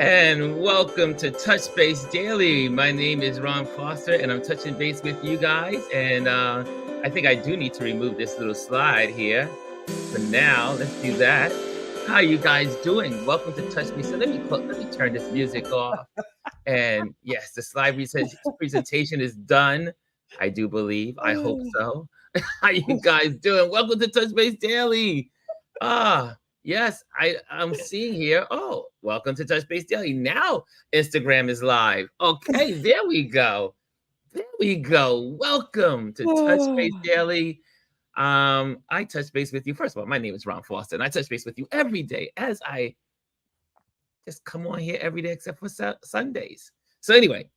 And welcome to Touch Base Daily. My name is Ron Foster, and I'm touching base with you guys. And I think I do need to remove this little slide here. But now, let's do that. How are you guys doing? Welcome to Touch Base. So let me turn this music off. And yes, the slide presentation is done. I do believe. I hope so. How you guys doing? Welcome to Touch Base Daily. Yes, I'm seeing here. Oh, welcome to Touch Base Daily. Now Instagram is live. Okay, there we go. There we go. Welcome to Touch Base Daily. I touch base with you. First of all, my name is Ron Foster, and I touch base with you every day as I just come on here every day except for Sundays. So anyway,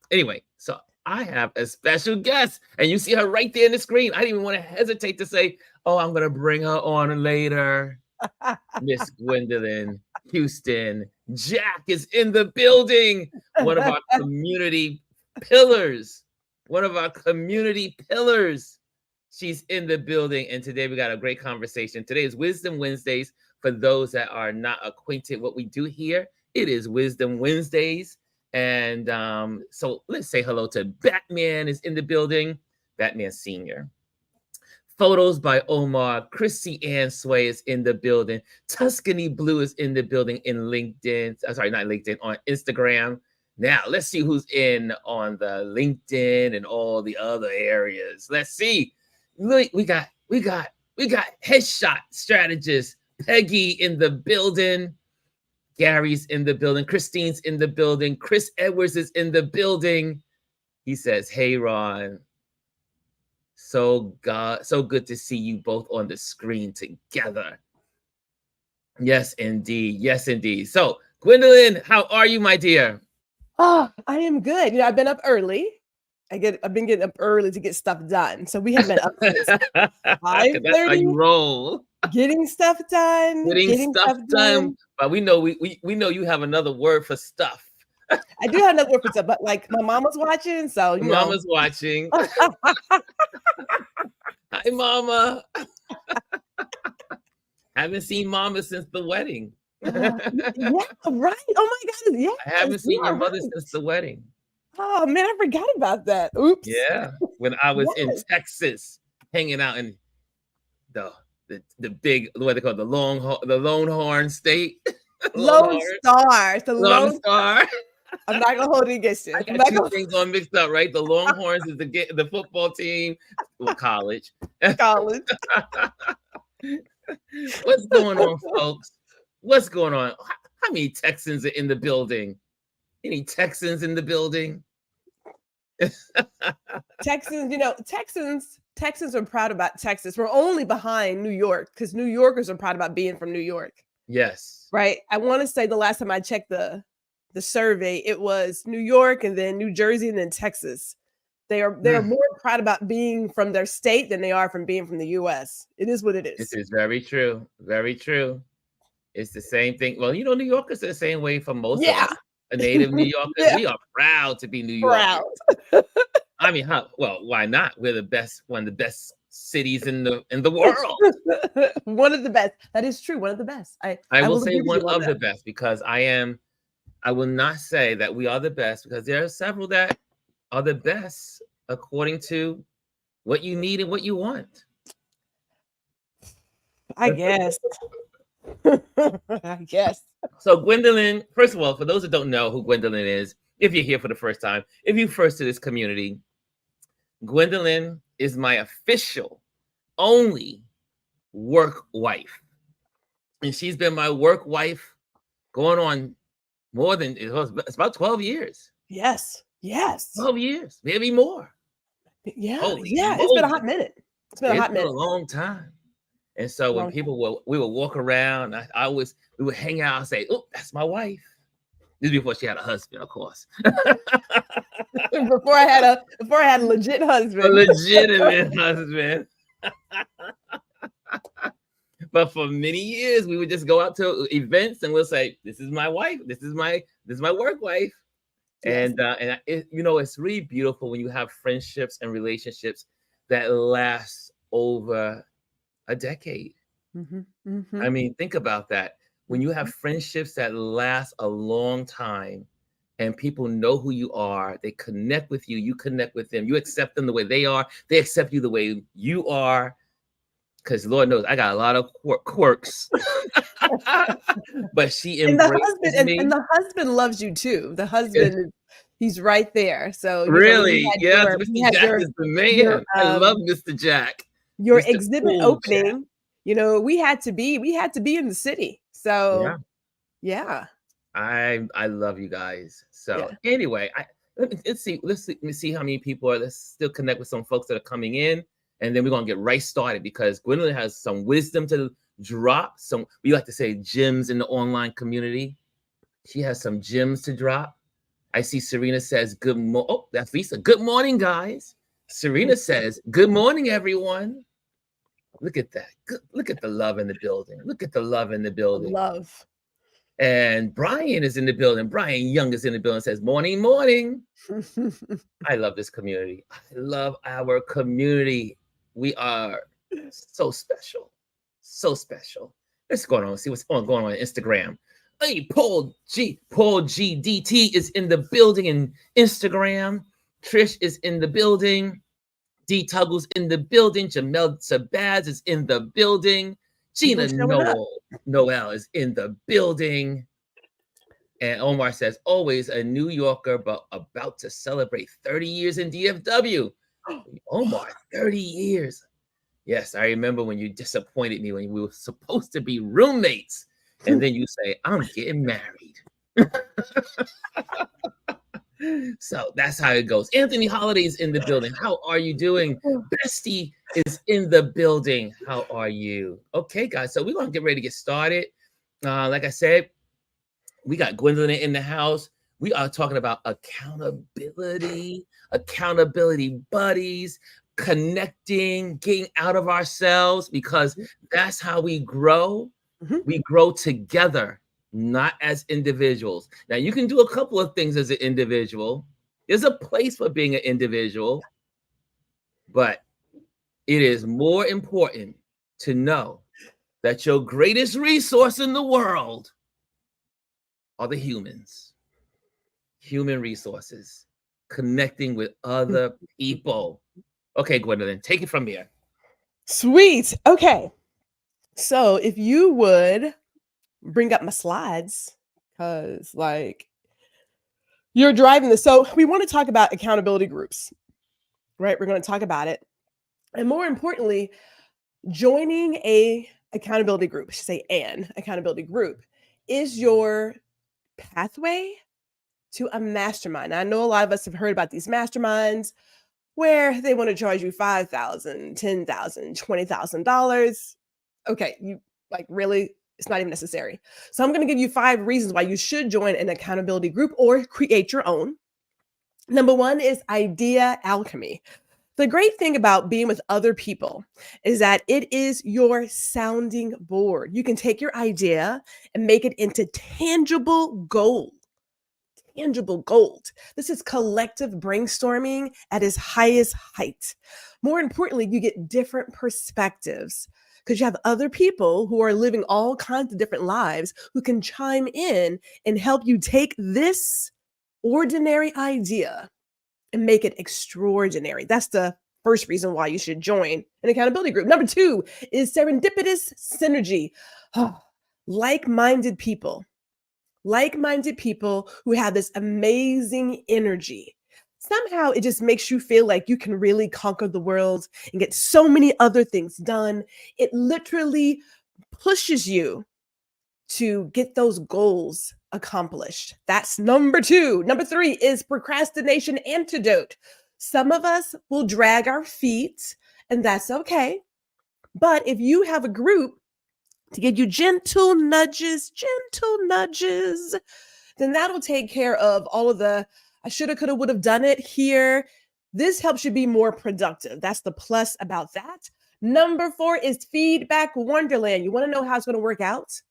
so I have a special guest, and you see her right there in the screen. I didn't even want to hesitate to say, oh, I'm going to bring her on later. Miss Gwendolyn Houston-Jack is in the building. One of our community pillars. She's in the building, and today we got a great conversation. Today is Wisdom Wednesdays. For those that are not acquainted what we do here, it is Wisdom Wednesdays. And so let's say hello to Batman is in the building. Batman Senior. Photos by Omar. Chrissy Ann Sway is in the building. Tuscany Blue is in the building in LinkedIn. Sorry, not LinkedIn, on Instagram. Now, let's see who's in on the LinkedIn and all the other areas. Let's see. We got headshot strategist Peggy in the building. Gary's in the building. Christine's in the building. Chris Edwards is in the building. He says, hey, Ron. So good to see you both on the screen together. Yes, indeed. Yes, indeed. So, Gwendolyn, how are you, my dear? Oh, I am good. I've been up early. I've been getting up early to get stuff done. So we have been up since 5:30. That's how you roll. Getting stuff done. Getting stuff done. But we know we know you have another word for stuff. I do have another word for stuff, but like my mama's watching, so you know. Mama's watching. Hi, Mama. Haven't seen Mama since the wedding. Yeah, right. Oh my God. Yeah. I haven't seen your mother since the wedding. Oh man, I forgot about that. Oops. Yeah. When I was in Texas, hanging out in the big, what they call the Longhorn State. Lone Star. The Lone Star. I'm not gonna hold it against you. I got two things all mixed up, right? The Longhorns is the football team, well, college. What's going on, folks? What's going on? How many Texans are in the building? Any Texans in the building? Texans are proud about Texas. We're only behind New York because New Yorkers are proud about being from New York. Yes. Right. I want to say the last time I checked the survey, it was New York and then New Jersey and then Texas. They are more proud about being from their state than they are from being from the U.S. It is what it is. This is very true. Very true. It's the same thing. Well, New Yorkers are the same way for most of us. A native New Yorker. We are proud to be New Yorkers. I mean, well, why not? We're one of the best cities in the world. One of the best. That is true. One of the best. I will say one of the best because I will not say that we are the best because there are several that are the best according to what you need and what you want. I guess. I guess. So Gwendolyn, first of all, for those that don't know who Gwendolyn is, if you're here for the first time, if you're first to this community, Gwendolyn is my official only work wife. And she's been my work wife going on it's about 12 years. Yes. 12 years, maybe more. Yeah. It's been a hot minute. It's been a long time. And so when we would walk around, we would hang out and say, oh, that's my wife. This is before she had a husband, of course. before I had a legit husband. A legitimate husband. But for many years, we would just go out to events and we'll say, this is my wife. This is my work wife. Yes. And it's really beautiful when you have friendships and relationships that last over a decade. Mm-hmm. Mm-hmm. I mean, think about that. when you have friendships that last a long time and people know who you are, they connect with you, you connect with them, you accept them the way they are, they accept you the way you are. Because Lord knows I got a lot of quirks, but she And the embraces husband and me. the husband loves you too. The Yeah, husband, he's right there. So, when really, yes, you Mr. had Jack is the your, man. I love Mr. Jack, your Mr. exhibit Cool Jack. opening, we had to be in the city. Yeah, So, yeah. I love you guys. So Yeah. anyway, let me see how many people are. Let's still connect with some folks that are coming in, and then we're gonna get right started because Gwendolyn has some wisdom to drop. Some, we like to say, gems in the online community. She has some gems to drop. I see Serena says oh, that's Lisa. Good morning, guys. Serena says good morning, everyone. Look at that. Look at the love in the building. Look at the love in the building. Love. And Brian is in the building. Brian Young is in the building, says, morning, morning. I love this community. I love our community. We are so special. So special. Let's go on. See what's going on Instagram. Hey, Paul GDT is in the building in Instagram. Trish is in the building. D Tuggle's in the building. Jamel Sabaz is in the building. People Gina showing up. Noel is in the building. And Omar says, always a New Yorker, but about to celebrate 30 years in DFW. Omar, 30 years. Yes, I remember when you disappointed me when we were supposed to be roommates. And then you say, I'm getting married. So that's how it goes. Anthony Holiday's in the building. How are you doing? Bestie is in the building. How are you? Okay, guys. So we're going to get ready to get started. Like I said, we got Gwendolyn in the house. We are talking about accountability buddies, connecting, getting out of ourselves, because that's how we grow. We grow together, not as individuals. Now, you can do a couple of things as an individual. There's a place for being an individual, but it is more important to know that your greatest resource in the world are the human resources, connecting with other people. Okay, Gwendolyn, take it from here. Sweet. Okay. So if you would bring up my slides, because you're driving this. So we want to talk about accountability groups, right? We're going to talk about it. And more importantly, joining a accountability group, I should say an accountability group, is your pathway to a mastermind. I know a lot of us have heard about these masterminds where they want to charge you $5,000, $10,000, $20,000. Okay, you really, it's not even necessary. So I'm going to give you 5 reasons why you should join an accountability group or create your own. Number 1 is idea alchemy. The great thing about being with other people is that it is your sounding board. You can take your idea and make it into tangible gold. Tangible gold. This is collective brainstorming at its highest height. More importantly, you get different perspectives because you have other people who are living all kinds of different lives who can chime in and help you take this ordinary idea and make it extraordinary. That's the first reason why you should join an accountability group. Number 2 is serendipitous synergy. Like-minded people who have this amazing energy. Somehow it just makes you feel like you can really conquer the world and get so many other things done. It literally pushes you to get those goals accomplished. That's number 2. Number 3 is procrastination antidote. Some of us will drag our feet, and that's okay. But if you have a group to give you gentle nudges, then that'll take care of all of the I shoulda, coulda, would have done it here. This helps you be more productive. That's the plus about that. Number 4 is feedback wonderland. You want to know how it's going to work out?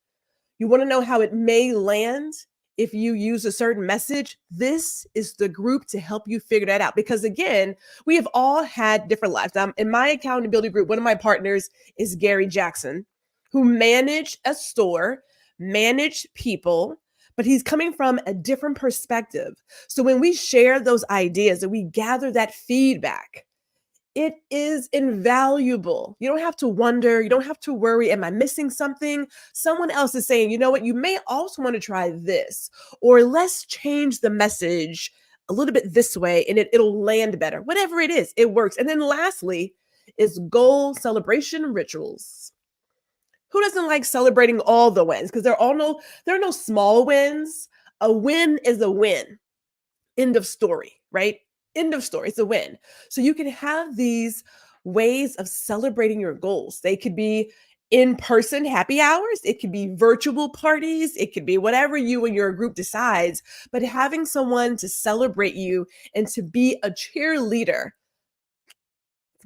You want to know how it may land if you use a certain message? This is the group to help you figure that out. Because again, we have all had different lives. In my accountability group, one of my partners is Gary Jackson, who managed a store, manage people, but he's coming from a different perspective. So when we share those ideas and we gather that feedback, it is invaluable. You don't have to wonder, you don't have to worry, am I missing something? Someone else is saying, you know what, you may also want to try this, or let's change the message a little bit this way and it'll land better. Whatever it is, it works. And then lastly is goal celebration rituals. Who doesn't like celebrating all the wins? Because there are no small wins. A win is a win. End of story, right? End of story. It's a win. So you can have these ways of celebrating your goals. They could be in-person happy hours. It could be virtual parties. It could be whatever you and your group decides. But having someone to celebrate you and to be a cheerleader.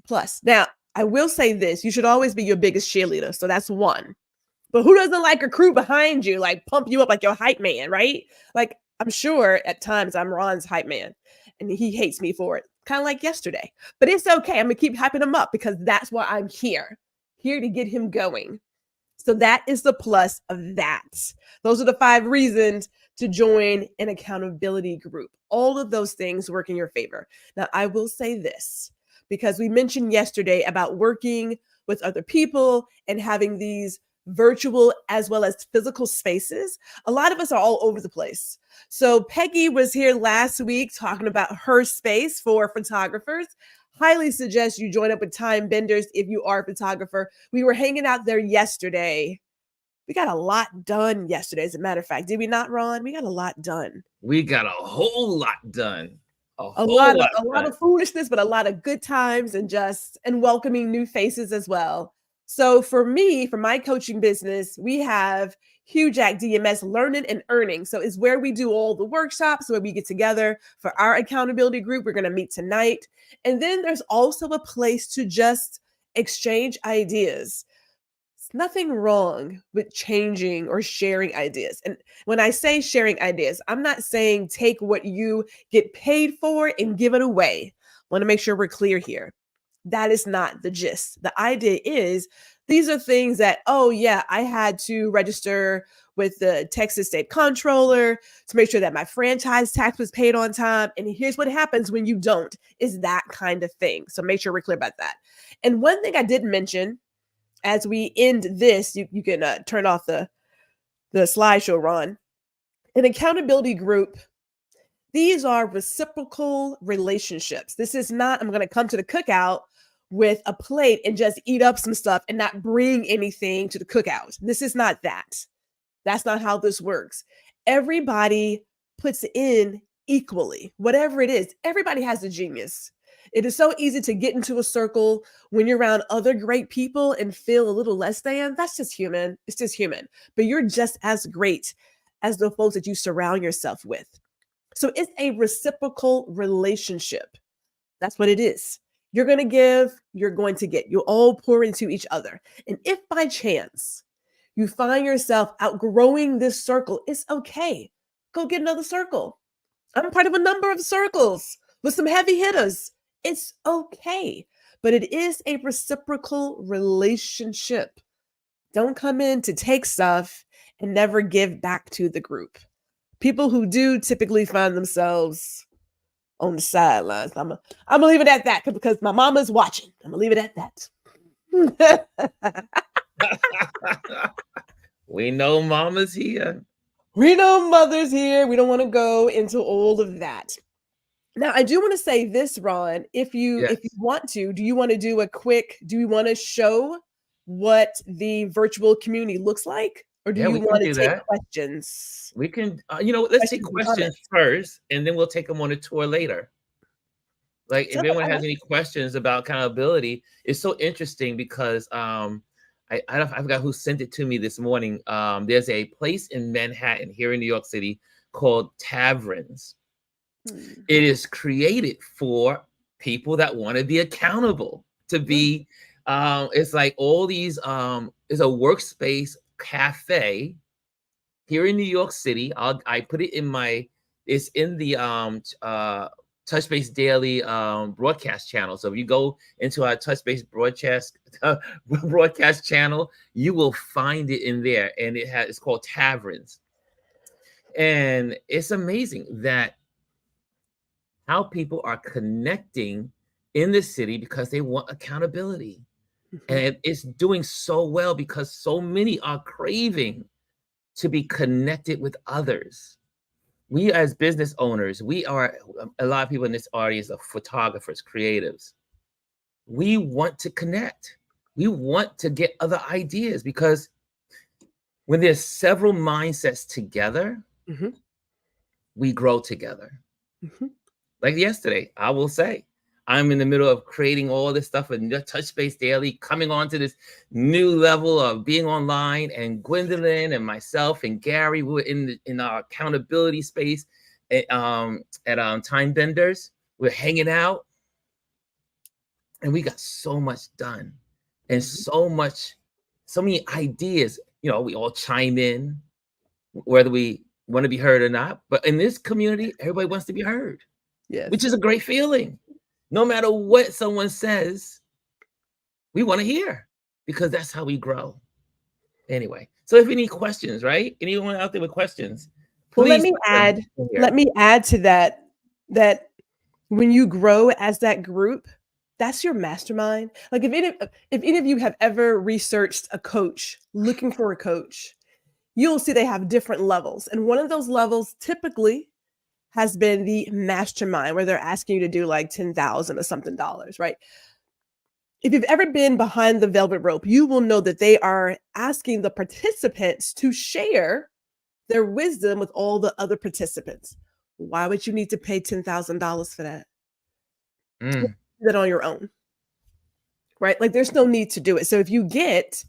Plus, now, I will say this, you should always be your biggest cheerleader. So that's one. But who doesn't like a crew behind you, like pump you up like your hype man, right? Like, I'm sure at times I'm Ron's hype man and he hates me for it, kind of like yesterday. But it's okay. I'm going to keep hyping him up because that's why I'm here to get him going. So that is the plus of that. Those are the 5 reasons to join an accountability group. All of those things work in your favor. Now, I will say this, because we mentioned yesterday about working with other people and having these virtual as well as physical spaces. A lot of us are all over the place. So Peggy was here last week talking about her space for photographers. Highly suggest you join up with Time Benders if you are a photographer. We were hanging out there yesterday. We got a lot done yesterday, as a matter of fact. Did we not, Ron? We got a lot done. We got a whole lot done. A lot of foolishness, but a lot of good times and welcoming new faces as well. So for me, for my coaching business, we have HughJack DMS Learning and Earning. So it's where we do all the workshops, where we get together for our accountability group. We're going to meet tonight. And then there's also a place to just exchange ideas. There's nothing wrong with changing or sharing ideas. And when I say sharing ideas, I'm not saying take what you get paid for and give it away. I want to make sure we're clear here. That is not the gist. The idea is these are things that, oh yeah, I had to register with the Texas State Comptroller to make sure that my franchise tax was paid on time. And here's what happens when you don't, is that kind of thing. So make sure we're clear about that. And one thing I didn't mention as we end this, you can turn off the slideshow, Ron. An accountability group, these are reciprocal relationships. This is not, I'm going to come to the cookout with a plate and just eat up some stuff and not bring anything to the cookout. This is not that. That's not how this works. Everybody puts in equally, whatever it is. Everybody has a genius. It is so easy to get into a circle when you're around other great people and feel a little less than. That's just human. It's just human. But you're just as great as the folks that you surround yourself with. So it's a reciprocal relationship. That's what it is. You're going to give, you're going to get. You all pour into each other. And if by chance you find yourself outgrowing this circle, it's okay. Go get another circle. I'm part of a number of circles with some heavy hitters. It's okay. But it is a reciprocal relationship. Don't come in to take stuff and never give back to the group. People who do typically find themselves on the sidelines. I'm gonna leave it at that because my mama's watching. I'm gonna leave it at that. We know mama's here. We know mother's here. We don't want to go into all of that. Now, I do want to say this, Ron, if you want to, do you want to do do you want to show what the virtual community looks like? Or do you want to take questions? We can, let's take questions first, and then we'll take them on a tour later. Like, if anyone has any questions about accountability, it's so interesting because I forgot who sent it to me this morning. There's a place in Manhattan here in New York City called Taverns. It is created for people that want to be accountable, to be, it's like all these, it's a workspace cafe here in New York City. I put it in it's in the Touch Base Daily broadcast channel. So if you go into our Touch Base broadcast channel, you will find it in there, and it's called Taverns. And it's amazing that how people are connecting in the city because they want accountability. And it's doing so well because so many are craving to be connected with others. We as business owners, a lot of people in this audience are photographers, creatives. We want to connect. We want to get other ideas because when there's several mindsets together, we grow together. Like yesterday, I will say, I'm in the middle of creating all this stuff with Touch Base Daily, coming on to this new level of being online, and Gwendolyn and myself and Gary, we were in our accountability space at Time Benders. We're hanging out, and we got so much done, and so many ideas. We all chime in, whether we want to be heard or not. But in this community, everybody wants to be heard, which is a great feeling. No matter what someone says, we want to hear, because that's how we grow. Anyway, so if you need questions, right? Anyone out there with questions? Well, let me add to that when you grow as that group, that's your mastermind. Like if any of you have ever researched a coach, looking for a coach, you'll see they have different levels. And one of those levels typically has been the mastermind, where they're asking you to do like $10,000 or something dollars, right? If you've ever been behind the velvet rope, you will know that they are asking the participants to share their wisdom with all the other participants. Why would you need to pay $10,000 for that? Do that on your own, right? Like there's no need to do it. So if you get,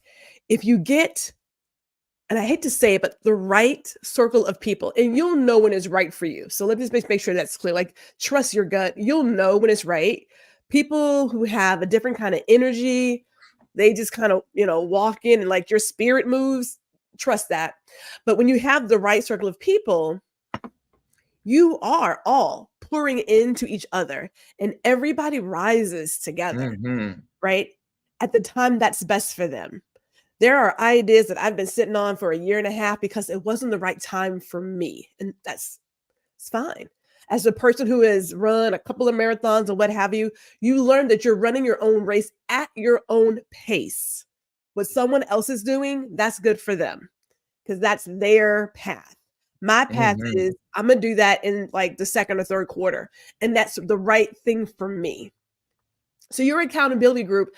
and I hate to say it, but the right circle of people, and you'll know when it's right for you. So let me just make sure that's clear. Like, trust your gut. You'll know when it's right. People who have a different kind of energy, they just kind of, walk in and like your spirit moves, trust that. But when you have the right circle of people, you are all pouring into each other, and everybody rises together, right? At the time that's best for them. There are ideas that I've been sitting on for 1.5 years because it wasn't the right time for me. And it's fine. As a person who has run a couple of marathons and what have you, you learn that you're running your own race at your own pace. What someone else is doing, that's good for them because that's their path. My path is I'm going to do that in like the second or third quarter. And that's the right thing for me. So your accountability group,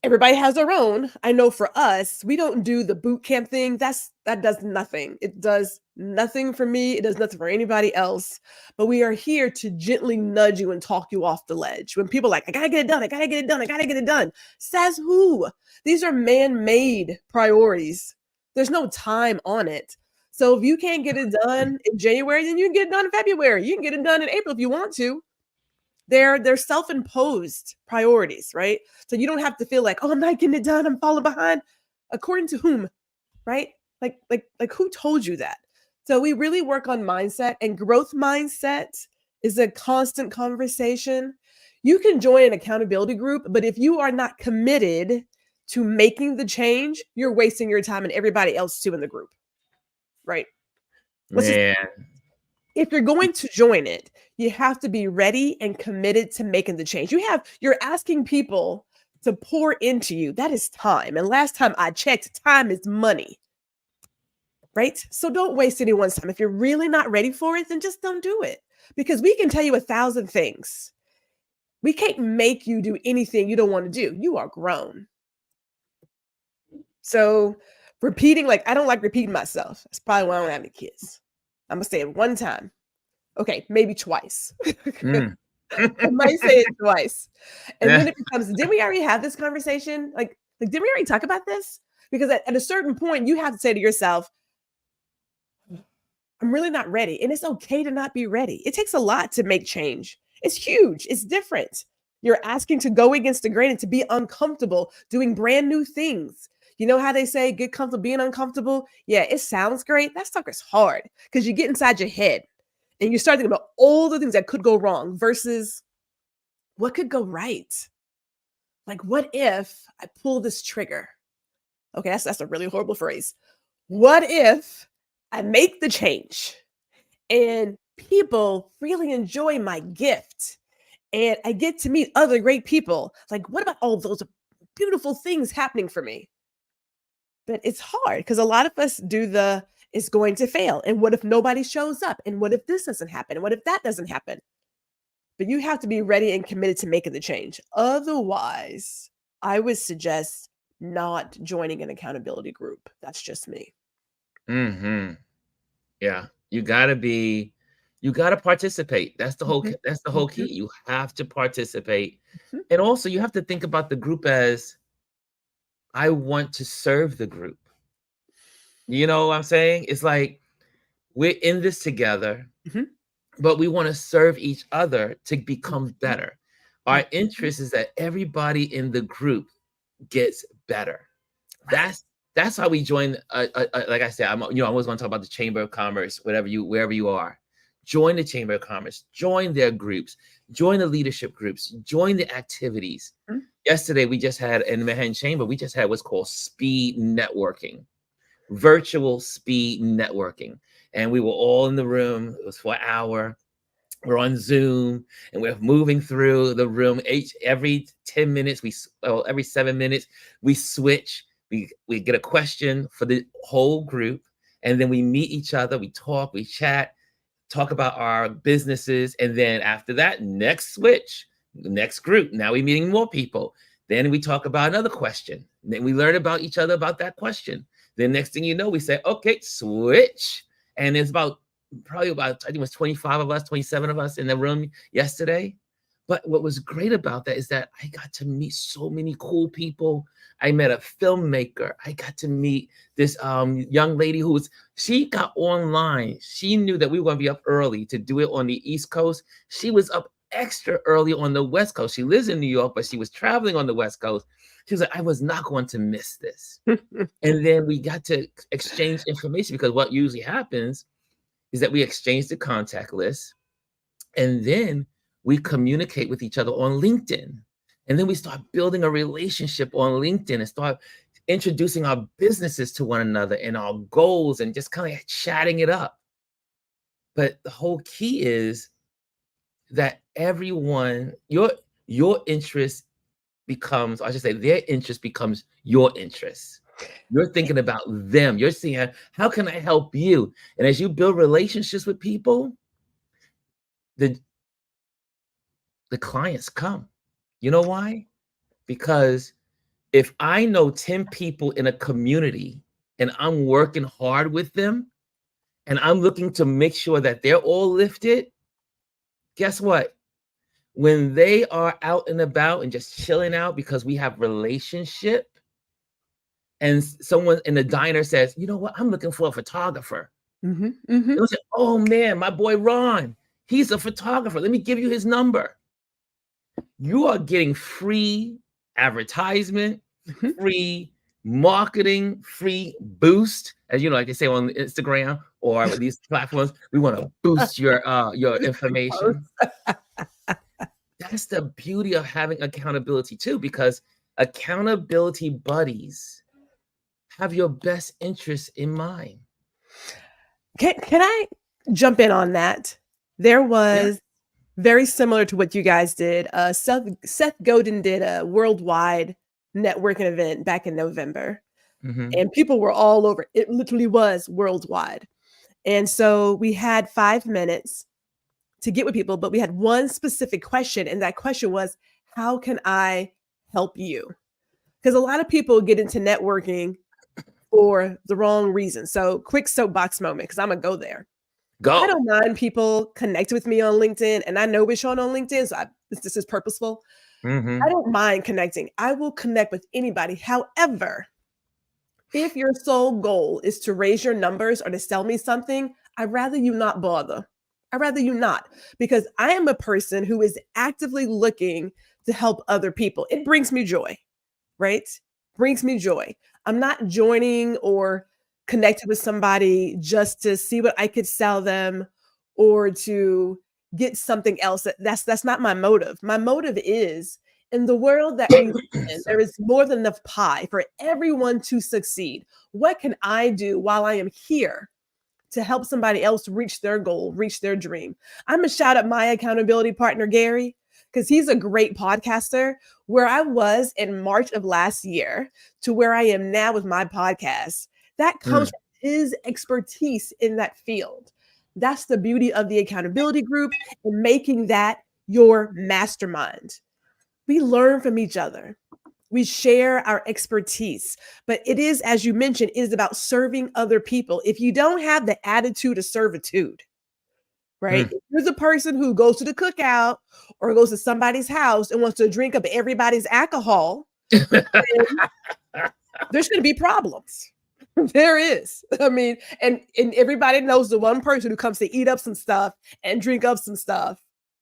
everybody has their own. I know for us, we don't do the boot camp thing. That does nothing. It does nothing for me. It does nothing for anybody else. But we are here to gently nudge you and talk you off the ledge. When people are like, I gotta get it done, I gotta get it done, I gotta get it done. Says who? These are man-made priorities. There's no time on it. So if you can't get it done in January, then you can get it done in February. You can get it done in April if you want to. They're self-imposed priorities, right? So you don't have to feel like, oh, I'm not getting it done, I'm falling behind. According to whom, right? Like who told you that? So we really work on mindset, and growth mindset is a constant conversation. You can join an accountability group, but if you are not committed to making the change, you're wasting your time and everybody else too in the group, right? If you're going to join it, you have to be ready and committed to making the change. You're asking people to pour into you. That is time. And last time I checked, time is money, right? So don't waste anyone's time. If you're really not ready for it, then just don't do it, because we can tell you 1,000 things. We can't make you do anything you don't want to do. You are grown. So repeating, like, I don't like repeating myself. That's probably why I don't have any kids. I'm going to say it one time. Okay, maybe twice. I might say it twice. And then it becomes, didn't we already have this conversation? Like didn't we already talk about this? Because at a certain point, you have to say to yourself, I'm really not ready. And it's okay to not be ready. It takes a lot to make change. It's huge. It's different. You're asking to go against the grain and to be uncomfortable, doing brand new things. You know how they say get comfortable being uncomfortable? Yeah, it sounds great. That stuff is hard because you get inside your head. And you start thinking about all the things that could go wrong versus what could go right. Like, what if I pull this trigger? Okay, that's a really horrible phrase. What if I make the change and people really enjoy my gift and I get to meet other great people? Like, what about all those beautiful things happening for me? But it's hard because a lot of us do the it's going to fail. And what if nobody shows up? And what if this doesn't happen? And what if that doesn't happen? But you have to be ready and committed to making the change. Otherwise, I would suggest not joining an accountability group. That's just me. Mhm. Yeah. You gotta participate. Mhm, That's the whole mhm, key. You have to participate. mhm. And also you have to think about the group as I want to serve the group. You know what I'm saying? It's like we're in this together, Mhm, but we want to serve each other to become mhm, better. Our mhm. interest is that everybody in the group gets better. Right. That's how we join. Like I said, I always want to talk about the Chamber of Commerce, wherever you are. Join the Chamber of Commerce. Join their groups. Join the leadership groups. Join the activities. Mm, Yesterday, we just had in the Manhattan Chamber. We just had what's called speed networking, virtual speed networking, and we were all in the room. It was for an hour. We're on Zoom and we're moving through the room. Every 10 minutes, every 7 minutes, we switch. We get a question for the whole group, and then we meet each other. We talk, we chat, talk about our businesses, and then after that, next switch, next group. Now we're meeting more people. Then we talk about another question. Then we learn about each other about that question. Then next thing you know, we say, okay, switch. And it's probably about, I think it was 25 of us, 27 of us in the room yesterday. But what was great about that is that I got to meet so many cool people. I met a filmmaker. I got to meet this young lady she got online. She knew that we were going to be up early to do it on the East Coast. She was up extra early on the West Coast. She lives in New York, but she was traveling on the West Coast. She was like, I was not going to miss this. And then we got to exchange information because what usually happens is that we exchange the contact list and then we communicate with each other on LinkedIn. And then we start building a relationship on LinkedIn and start introducing our businesses to one another and our goals and just kind of chatting it up. But the whole key is that your interest becomes, I should say, their interest becomes your interest. You're thinking about them. You're seeing how can I help you? And as you build relationships with people, the the clients come. You know why? Because if I know 10 people in a community and I'm working hard with them and I'm looking to make sure that they're all lifted, guess what? When they are out and about and just chilling out because we have relationship and someone in the diner says, you know what, I'm looking for a photographer. mhm, mhm, They'll say, oh man, my boy Ron, he's a photographer. Let me give you his number. You are getting free advertisement, mhm. free marketing, free boost, as you know, like they say on Instagram or these platforms. We want to boost your information. That's the beauty of having accountability too, because accountability buddies have your best interests in mind. Can I jump in on that? There Yeah. was very similar to what you guys did. Seth Godin did a worldwide networking event back in November, Hmm. and people were all over. It literally was worldwide. And so we had 5 minutes to get with people, but we had one specific question. And that question was, how can I help you? Because a lot of people get into networking for the wrong reason. So, quick soapbox moment, because I'm going to go there. I Go. don't mind people connect with me on LinkedIn, and I know we're showing on LinkedIn, so this is purposeful. I Hmm. don't mind connecting. I will connect with anybody. However, if your sole goal is to raise your numbers or to sell me something, I'd rather you not bother. I'd rather you not, because I am a person who is actively looking to help other people. It brings me joy, right? Brings me joy. I'm not joining or connected with somebody just to see what I could sell them or to get something else. That's not my motive. My motive is, in the world that we live in, there is more than enough pie for everyone to succeed. What can I do while I am here to help somebody else reach their goal, reach their dream? I'm gonna shout out my accountability partner, Gary, because he's a great podcaster. Where I was in March of last year to where I am now with my podcast, that comes from his expertise in that field. That's the beauty of the accountability group and making that your mastermind. We learn from each other. We share our expertise, but it is, as you mentioned, it is about serving other people. If you don't have the attitude of servitude, right? If you're the person who goes to the cookout or goes to somebody's house and wants to drink up everybody's alcohol, then there's going to be problems. There is. I mean, and everybody knows the one person who comes to eat up some stuff and drink up some stuff,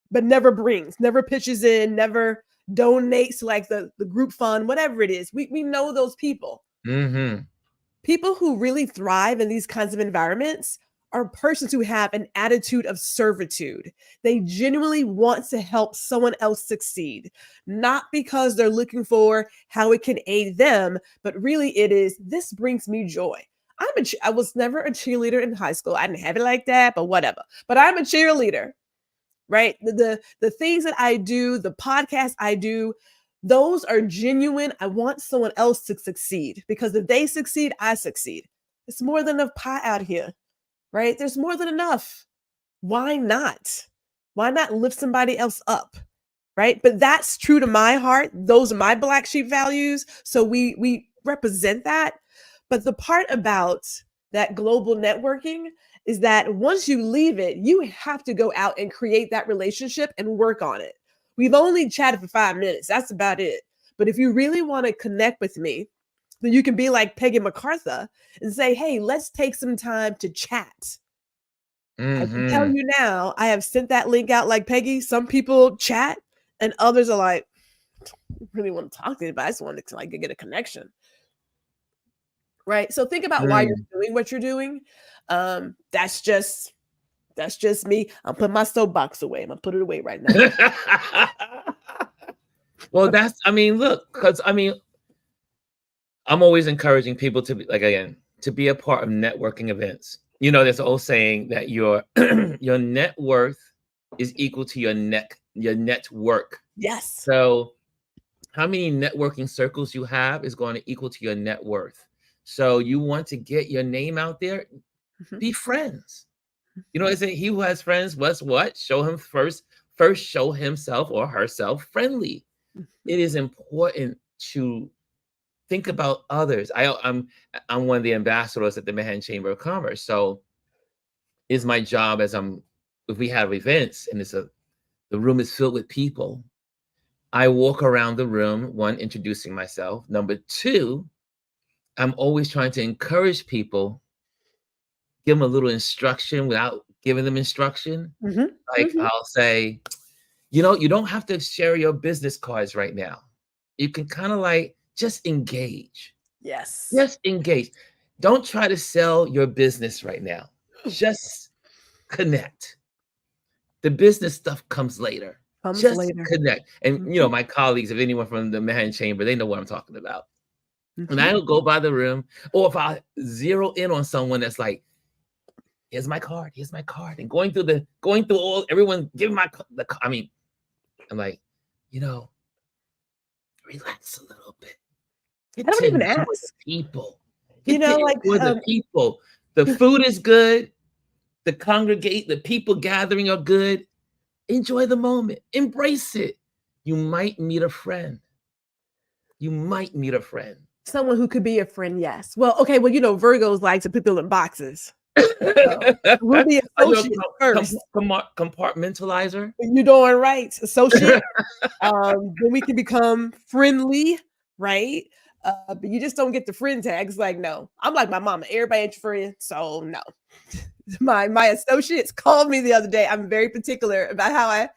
but never brings, never pitches in, never donates like the group fund, whatever it is. We know those people. People who really thrive in these kinds of environments are persons who have an attitude of servitude. They genuinely want to help someone else succeed, not because they're looking for how it can aid them, but really it is, this brings me joy. I was never a cheerleader in high school. I didn't have it like that, but whatever. But I'm a cheerleader, right? The things that I do, the podcasts I do, those are genuine. I want someone else to succeed, because if they succeed, I succeed. It's more than enough pie out here, right? There's more than enough. Why not? Why not lift somebody else up, right? But that's true to my heart. Those are my black sheep values. So we represent that. But the part about that global networking is that once you leave it, you have to go out and create that relationship and work on it. We've only chatted for 5 minutes. That's about it. But if you really want to connect with me, then you can be like Peggy MacArthur and say, hey, let's take some time to chat. I can tell you now, I have sent that link out like Peggy. Some people chat and others are like, I really want to talk to you, but I just want to like get a connection. Right. So think about why you're doing what you're doing. That's just me. I'm putting my soapbox away. I'm gonna put it away right now. Well, look, because I'm always encouraging people to be, like, again, to be a part of networking events. You know, there's an old saying that your net worth is equal to your net work. Yes. So how many networking circles you have is going to equal to your net worth. So you want to get your name out there, be friends. You know, I say, he who has friends must what? Show him first show himself or herself friendly. It is important to think about others. I'm one of the ambassadors at the Manhattan Chamber of Commerce. So it's my job if we have events and the room is filled with people, I walk around the room, one, introducing myself. Number two, I'm always trying to encourage people, give them a little instruction without giving them instruction. I'll say, you know, you don't have to share your business cards right now. You can kind of like just engage. Yes. Just engage. Don't try to sell your business right now. Just connect. The business stuff comes later. Just connect. And, you know, my colleagues, if anyone from the Manhattan Chamber, they know what I'm talking about. And I don't go by the room, or if I zero in on someone that's like, here's my card, and going through all, everyone giving I'm like, you know, relax a little bit. I don't even ask. The people. You know, like the people. The food is good. The people gathering are good. Enjoy the moment. Embrace it. You might meet a friend. Someone who could be a friend, yes. Well, okay, well, you know, Virgos like to put people in boxes. So we'll be associates first. Compartmentalizer. You're doing right. Associate. Then we can become friendly, right? But you just don't get the friend tags. Like, no, I'm like my mama. Everybody ain't your friend, so no. My associates called me the other day. I'm very particular about how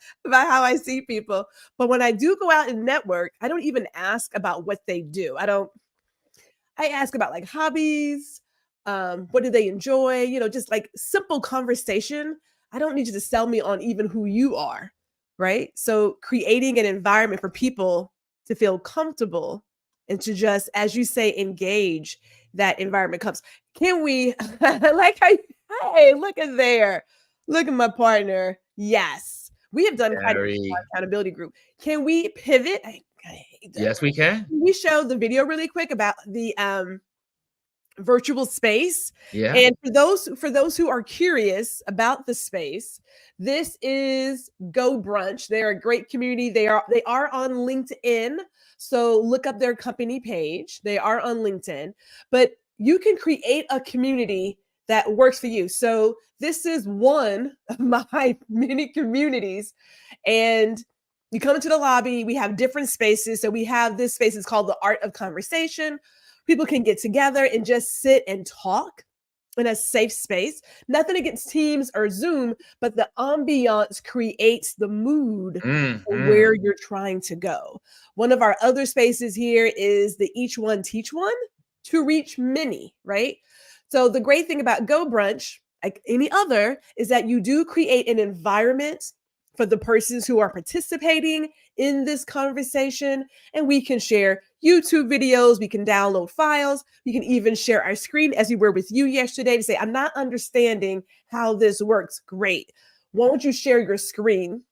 I see people. But when I do go out and network, I don't even ask about what they do. I ask about like hobbies, what do they enjoy? You know, just like simple conversation. I don't need you to sell me on even who you are, right? So creating an environment for people to feel comfortable and to just, as you say, engage, that environment comes. Can we, like, hey, look at there. Look at my partner. Yes. We have done quite a bit in our Very. accountability group. Can we pivot? I hate that. Yes, we can. Can we show the video really quick about the virtual space? Yeah. And for those who are curious about the space, this is Go Brunch. They're a great community. They are on LinkedIn. So look up their company page. They are on LinkedIn, but you can create a community that works for you. So this is one of my many communities. And you come into the lobby, we have different spaces. So we have this space, it's called the Art of Conversation. People can get together and just sit and talk in a safe space. Nothing against Teams or Zoom, but the ambiance creates the mood for where you're trying to go. One of our other spaces here is the Each One Teach One to reach many, right? So the great thing about Go Brunch, like any other, is that you do create an environment for the persons who are participating in this conversation, and we can share YouTube videos, we can download files, we can even share our screen as we were with you yesterday to say, I'm not understanding how this works. Great. Why don't you share your screen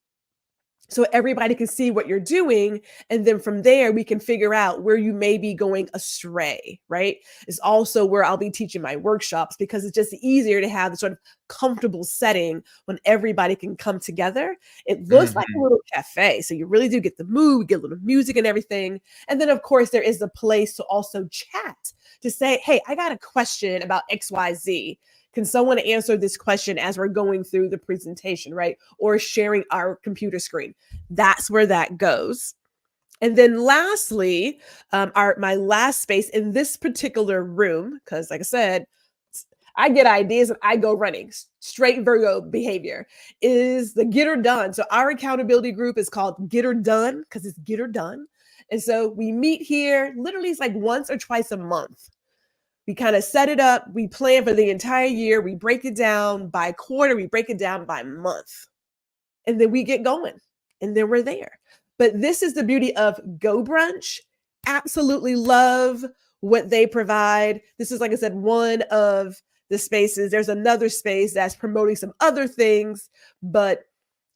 so everybody can see what you're doing? And then from there, we can figure out where you may be going astray, right? It's also where I'll be teaching my workshops, because it's just easier to have the sort of comfortable setting when everybody can come together. It looks like a little cafe. So you really do get the mood, we get a little music and everything. And then of course, there is a place to also chat, to say, hey, I got a question about XYZ. Can someone answer this question as we're going through the presentation, right? Or sharing our computer screen. That's where that goes. And then lastly, my last space in this particular room, because like I said, I get ideas and I go running, straight Virgo behavior, is the Get Her Done. So our accountability group is called Get Her Done, because it's Get Her Done. And so we meet here, literally it's like once or twice a month. We kind of set it up. We plan for the entire year. We break it down by quarter. We break it down by month. And then we get going. And then we're there. But this is the beauty of Go Brunch. Absolutely love what they provide. This is, like I said, one of the spaces. There's another space that's promoting some other things, but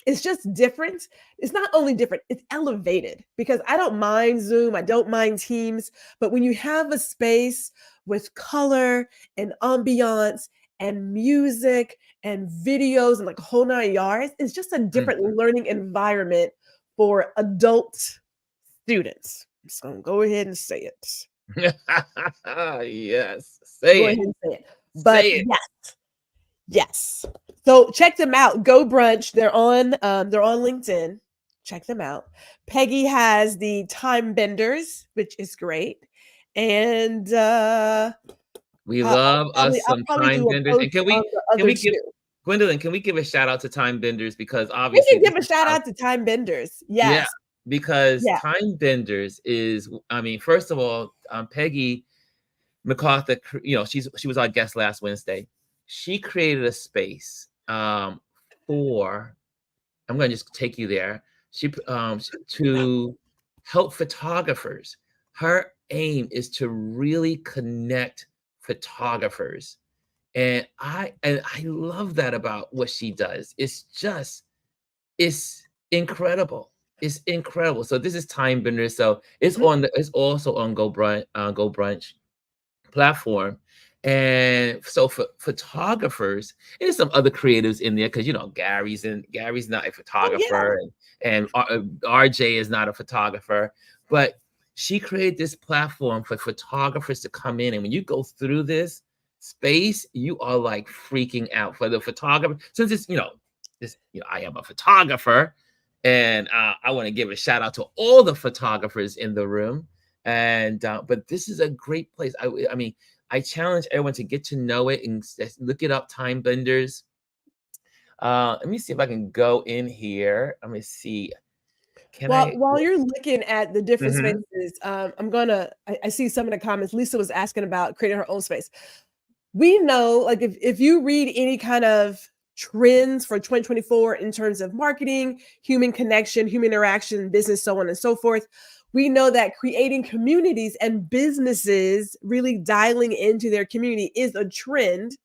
it's just different. It's not only different, it's elevated, because I don't mind Zoom, I don't mind Teams, but when you have a space with color and ambiance and music and videos and like a whole 9 yards, it's just a different learning environment for adult students. So go ahead and say it. Yes, Go say ahead it. and say it. But Say it. yes. So check them out. Go Brunch. They're on LinkedIn. Check them out. Peggy has the Time Benders, which is great. And We love I'll us some probably time do a benders. post And can on we the can other we give two. Gwendolyn, can we give a shout out to time benders? Because We obviously can this give a is shout how, out to Time Benders. yeah, Yes. because Yeah. time benders is, I mean, first of all, Peggy MacArthur, she was our guest last Wednesday. She created a space for, I'm going to just take you there. She to help photographers. Her aim is to really connect photographers. And I love that about what she does. It's incredible. It's incredible. So this is Time Bender. So it's it's also on Go Brunch platform. And so for photographers, and there's some other creatives in there, because Gary's not a Oh, yeah. photographer, and RJ is not a photographer, but she created this platform for photographers to come in. And when you go through this space, you are like freaking out. For the photographer, since it's I am a photographer, and I want to give a shout out to all the photographers in the room. And but this is a great place. I mean, I challenge everyone to get to know it and look it up. Time Benders. Let me see if I can go in here. Let me see. While you're looking at the different Mhm. spaces, I see some of the comments. Lisa was asking about creating her own space. We know, like, if you read any kind of trends for 2024 in terms of marketing, human connection, human interaction, business, so on and so forth. We know that creating communities and businesses really dialing into their community is a trend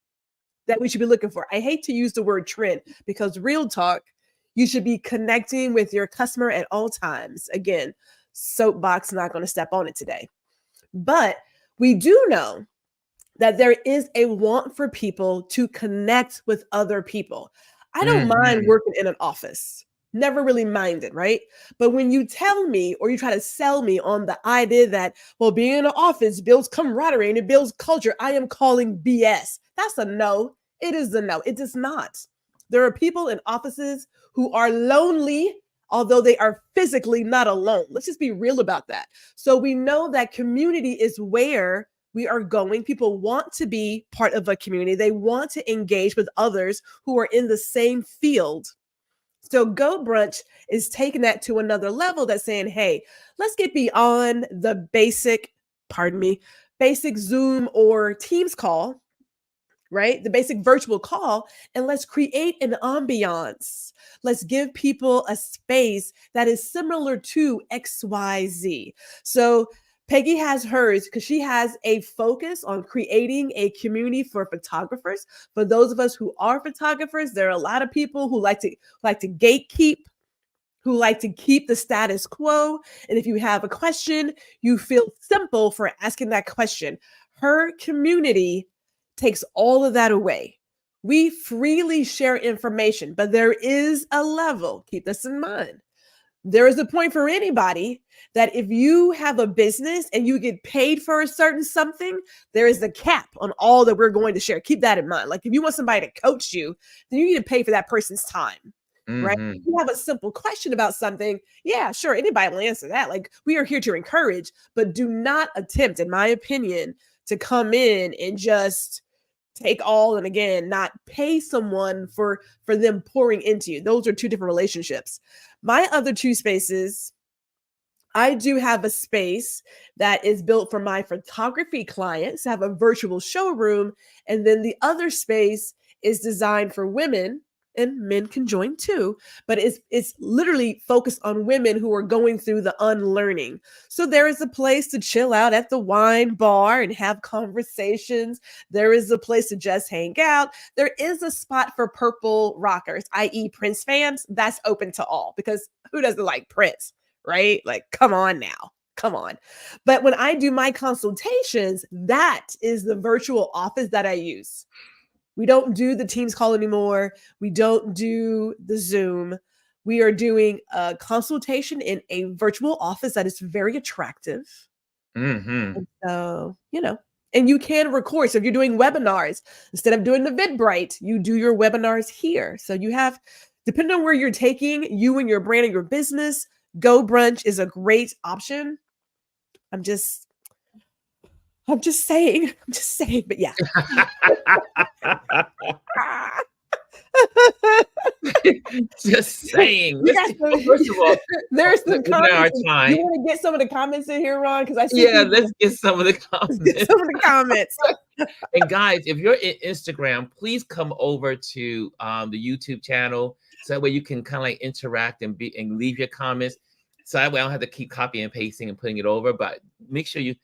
that we should be looking for. I hate to use the word trend because real talk, you should be connecting with your customer at all times. Again, soapbox, not going to step on it today. But we do know that there is a want for people to connect with other people. I don't mind working in an office. Never really minded, right? But when you tell me or you try to sell me on the idea that, well, being in an office builds camaraderie and it builds culture, I am calling BS. That's a no. It is a no. It does not. There are people in offices who are lonely, although they are physically not alone. Let's just be real about that. So we know that community is where we are going. People want to be part of a community. They want to engage with others who are in the same field. So Go Brunch is taking that to another level, that's saying, hey, let's get beyond the basic Zoom or Teams call, right? The basic virtual call, and let's create an ambiance. Let's give people a space that is similar to XYZ. So Peggy has hers because she has a focus on creating a community for photographers. For those of us who are photographers, there are a lot of people who like to gatekeep, who like to keep the status quo. And if you have a question, you feel simple for asking that question. Her community takes all of that away. We freely share information, but there is a level. Keep this in mind. There is a point for anybody that if you have a business and you get paid for a certain something, there is a cap on all that we're going to share. Keep that in mind. Like if you want somebody to coach you, then you need to pay for that person's time, right? If you have a simple question about something, yeah, sure, anybody will answer that. Like we are here to encourage, but do not attempt, in my opinion, to come in and just take all and again, not pay someone for them pouring into you. Those are two different relationships. My other two spaces, I do have a space that is built for my photography clients. I have a virtual showroom. And then the other space is designed for women, and men can join too, but it's literally focused on women who are going through the unlearning. So there is a place to chill out at the wine bar and have conversations. There is a place to just hang out. There is a spot for purple rockers, i.e. Prince fans. That's open to all because who doesn't like Prince, right? Like, come on now. Come on. But when I do my consultations, that is the virtual office that I use. We don't do the Teams call anymore. We don't do the Zoom. We are doing a consultation in a virtual office that is very attractive. And so, and you can record. So if you're doing webinars, instead of doing the Vidbright, you do your webinars here. So you have, depending on where you're taking you and your brand and your business, Go Brunch is a great option. I'm just saying, but yeah. Just saying. First of all, there's some comments. You want to get some of the comments in here, Ron? Because I see. Yeah, let's get some of the comments. And guys, if you're in Instagram, please come over to the YouTube channel so that way you can kind of like interact and leave your comments. So that way I don't have to keep copying and pasting and putting it over. But make sure you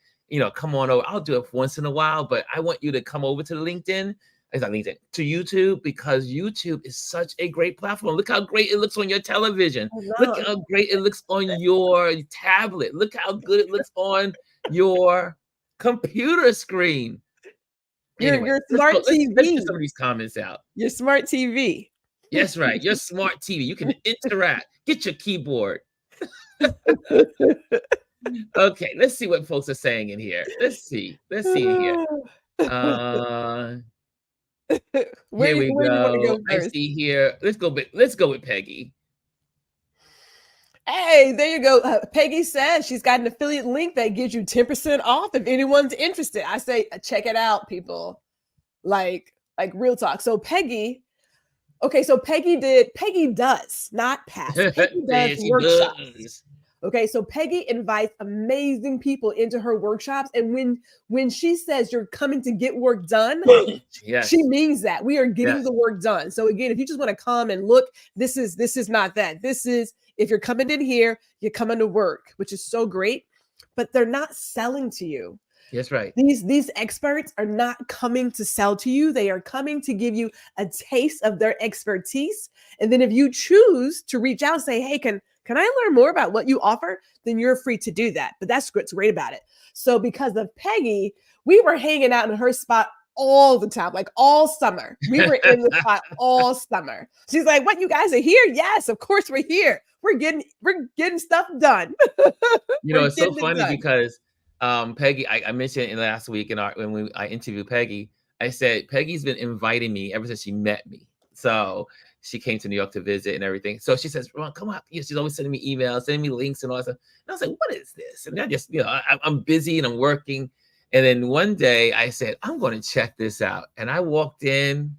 come on over. I'll do it once in a while, but I want you to come over to LinkedIn. It's not LinkedIn, to YouTube, because YouTube is such a great platform. Look how great it looks on your television. Look how great it looks on your tablet. Look how good it looks on your computer screen. Anyway, your smart TV. Let's get some of these comments out. Your smart TV. Yes, right. Your smart TV. You can interact. Get your keyboard. Okay, let's see what folks are saying in here. Let's see in here. Here we go. I see here. Let's go with Peggy. Hey, there you go. Peggy says she's got an affiliate link that gives you 10% off if anyone's interested. I say check it out, people. Like real talk. So Peggy does, not past. Peggy does workshops. Okay, so Peggy invites amazing people into her workshops, and when she says you're coming to get work done, Yes. she means that. We are getting Yes. the work done. So again, if you just want to come and look, this is not that. This is, if you're coming in here, you're coming to work, which is so great. But they're not selling to you. That's right. These experts are not coming to sell to you. They are coming to give you a taste of their expertise. And then if you choose to reach out and say, hey, can I learn more about what you offer? Then you're free to do that. But that's what's great about it. So because of Peggy, we were hanging out in her spot all the time, like all summer. We were in the spot all summer. She's like, what, you guys are here? Yes, of course we're here. We're getting stuff done. It's so funny because Peggy, I mentioned in last week when I interviewed Peggy, I said Peggy's been inviting me ever since she met me. So she came to New York to visit and everything. So she says, Ron, come out. She's always sending me emails, sending me links and all that stuff. And I was like, what is this? And I just, I'm busy and I'm working. And then one day I said, I'm going to check this out. And I walked in,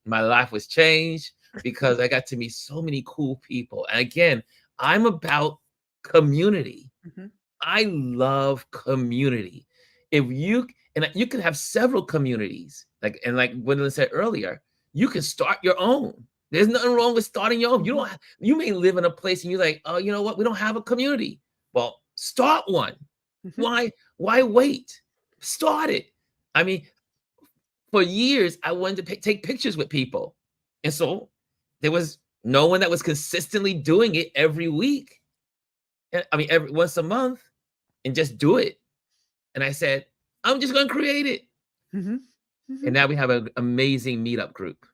my life was changed because I got to meet so many cool people. And again, I'm about community. Mm-hmm. I love community. If you can have several communities, like Gwendolyn said earlier, you can start your own. There's nothing wrong with starting your own. You may live in a place and you're like, oh, you know what? We don't have a community. Well, start one. Mm-hmm. Why wait? Start it. I mean, for years, I wanted to take pictures with people. And so there was no one that was consistently doing it every week. Every once a month, and just do it. And I said, I'm just going to create it. Mm-hmm. Mm-hmm. And now we have an amazing meetup group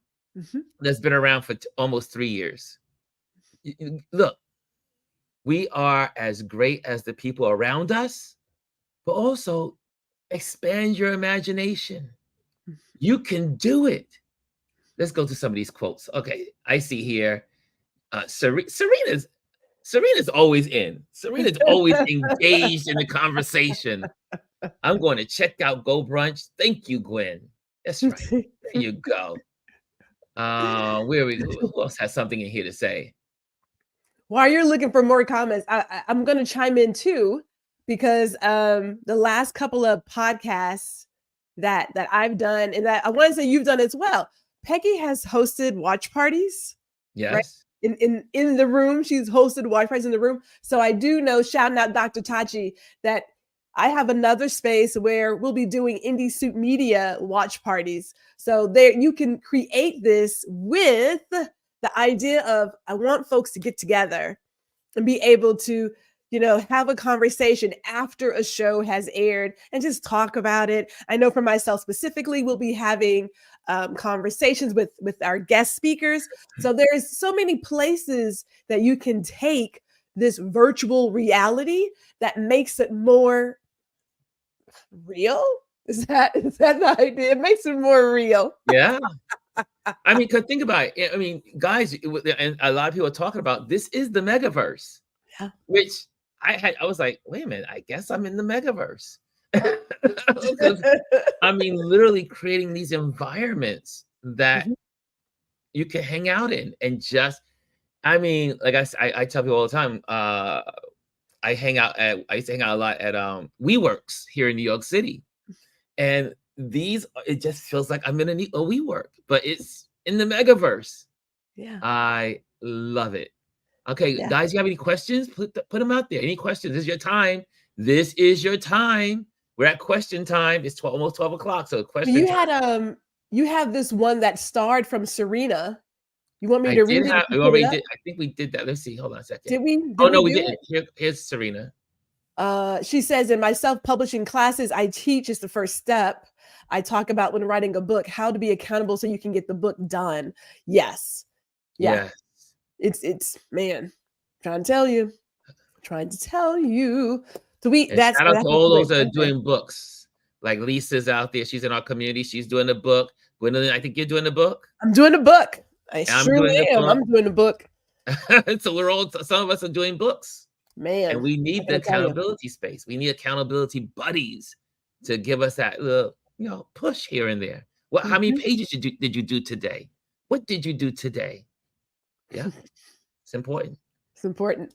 that's been around for almost 3 years. Look, we are as great as the people around us, but also expand your imagination. You can do it. Let's go to some of these quotes. Okay, I see here, Serena's always in. Serena's always engaged in the conversation. I'm going to check out Go Brunch. Thank you, Gwen. That's right. There you go. Who else has something in here to say? While you're looking for more comments, I'm going to chime in too, because the last couple of podcasts that I've done, and that I want to say you've done as well, Peggy has hosted watch parties. Yes. Right? In the room. She's hosted watch parties in the room. So I do know, shouting out Dr. Tachi, that I have another space where we'll be doing Indie Suit Media watch parties. So there you can create this with the idea of, I want folks to get together and be able to, have a conversation after a show has aired and just talk about it. I know for myself specifically, we'll be having conversations with our guest speakers. So there's so many places that you can take this virtual reality that makes it more real. Is that the idea? It makes it more real. Yeah. Because think about it. Guys, and a lot of people are talking about, this is the megaverse. Yeah. Which I was like, wait a minute, I guess I'm in the megaverse. Literally creating these environments that you can hang out in and just, I tell people all the time, I used to hang out a lot at WeWorks here in New York City. And it just feels like I'm in a WeWork, but it's in the megaverse. Yeah. I love it. Okay, yeah. Guys, you have any questions? Put them out there. Any questions? This is your time. This is your time. We're at question time. It's almost 12 o'clock. So question time. You have this one that starred from Serena. You want me to read it? I think we did that. Let's see. Hold on a second. Did we? We didn't. Here's Serena. She says, in my self-publishing classes, I teach is the first step. I talk about, when writing a book, how to be accountable so you can get the book done. Yes. Yeah. Yes. It's man, trying to tell you. So shout out to all those that are doing books. Like Lisa's out there. She's in our community. She's doing the book. Gwendolyn, I think you're doing the book. I'm doing the book. I surely am. I'm doing the book. So some of us are doing books. Man. And we need the accountability space. We need accountability buddies to give us that little, push here and there. How many pages did you do today? What did you do today? Yeah. It's important. It's important.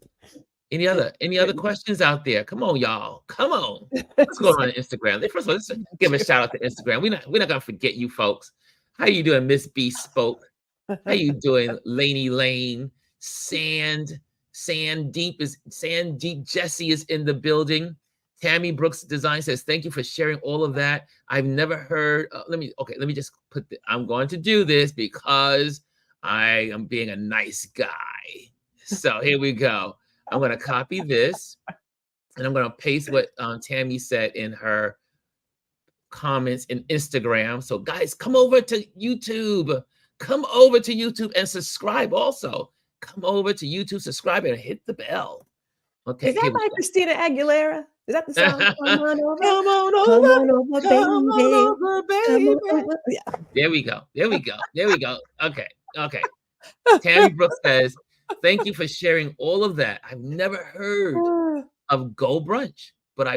Any other questions out there? Come on, y'all. Come on. What's going on Instagram? First of all, let's give a shout out to Instagram. We're not gonna forget you folks. How you doing, Miss B Spoke? How you doing, Laney Lane? Sand Deep Jesse is in the building. Tammy Brooks Design says, thank you for sharing all of that. I've never heard, let me just I'm going to do this because I am being a nice guy. So here we go. I'm going to copy this and I'm going to paste what Tammy said in her comments in Instagram. So guys, come over to YouTube. Come over to YouTube and subscribe also. Come over to YouTube, subscribe, and hit the bell. Okay. Is that by Christina Aguilera? Is that the song? Come on over, baby. Yeah. There we go. Okay. Tammy Brooks says, thank you for sharing all of that. I've never heard of Go Brunch, but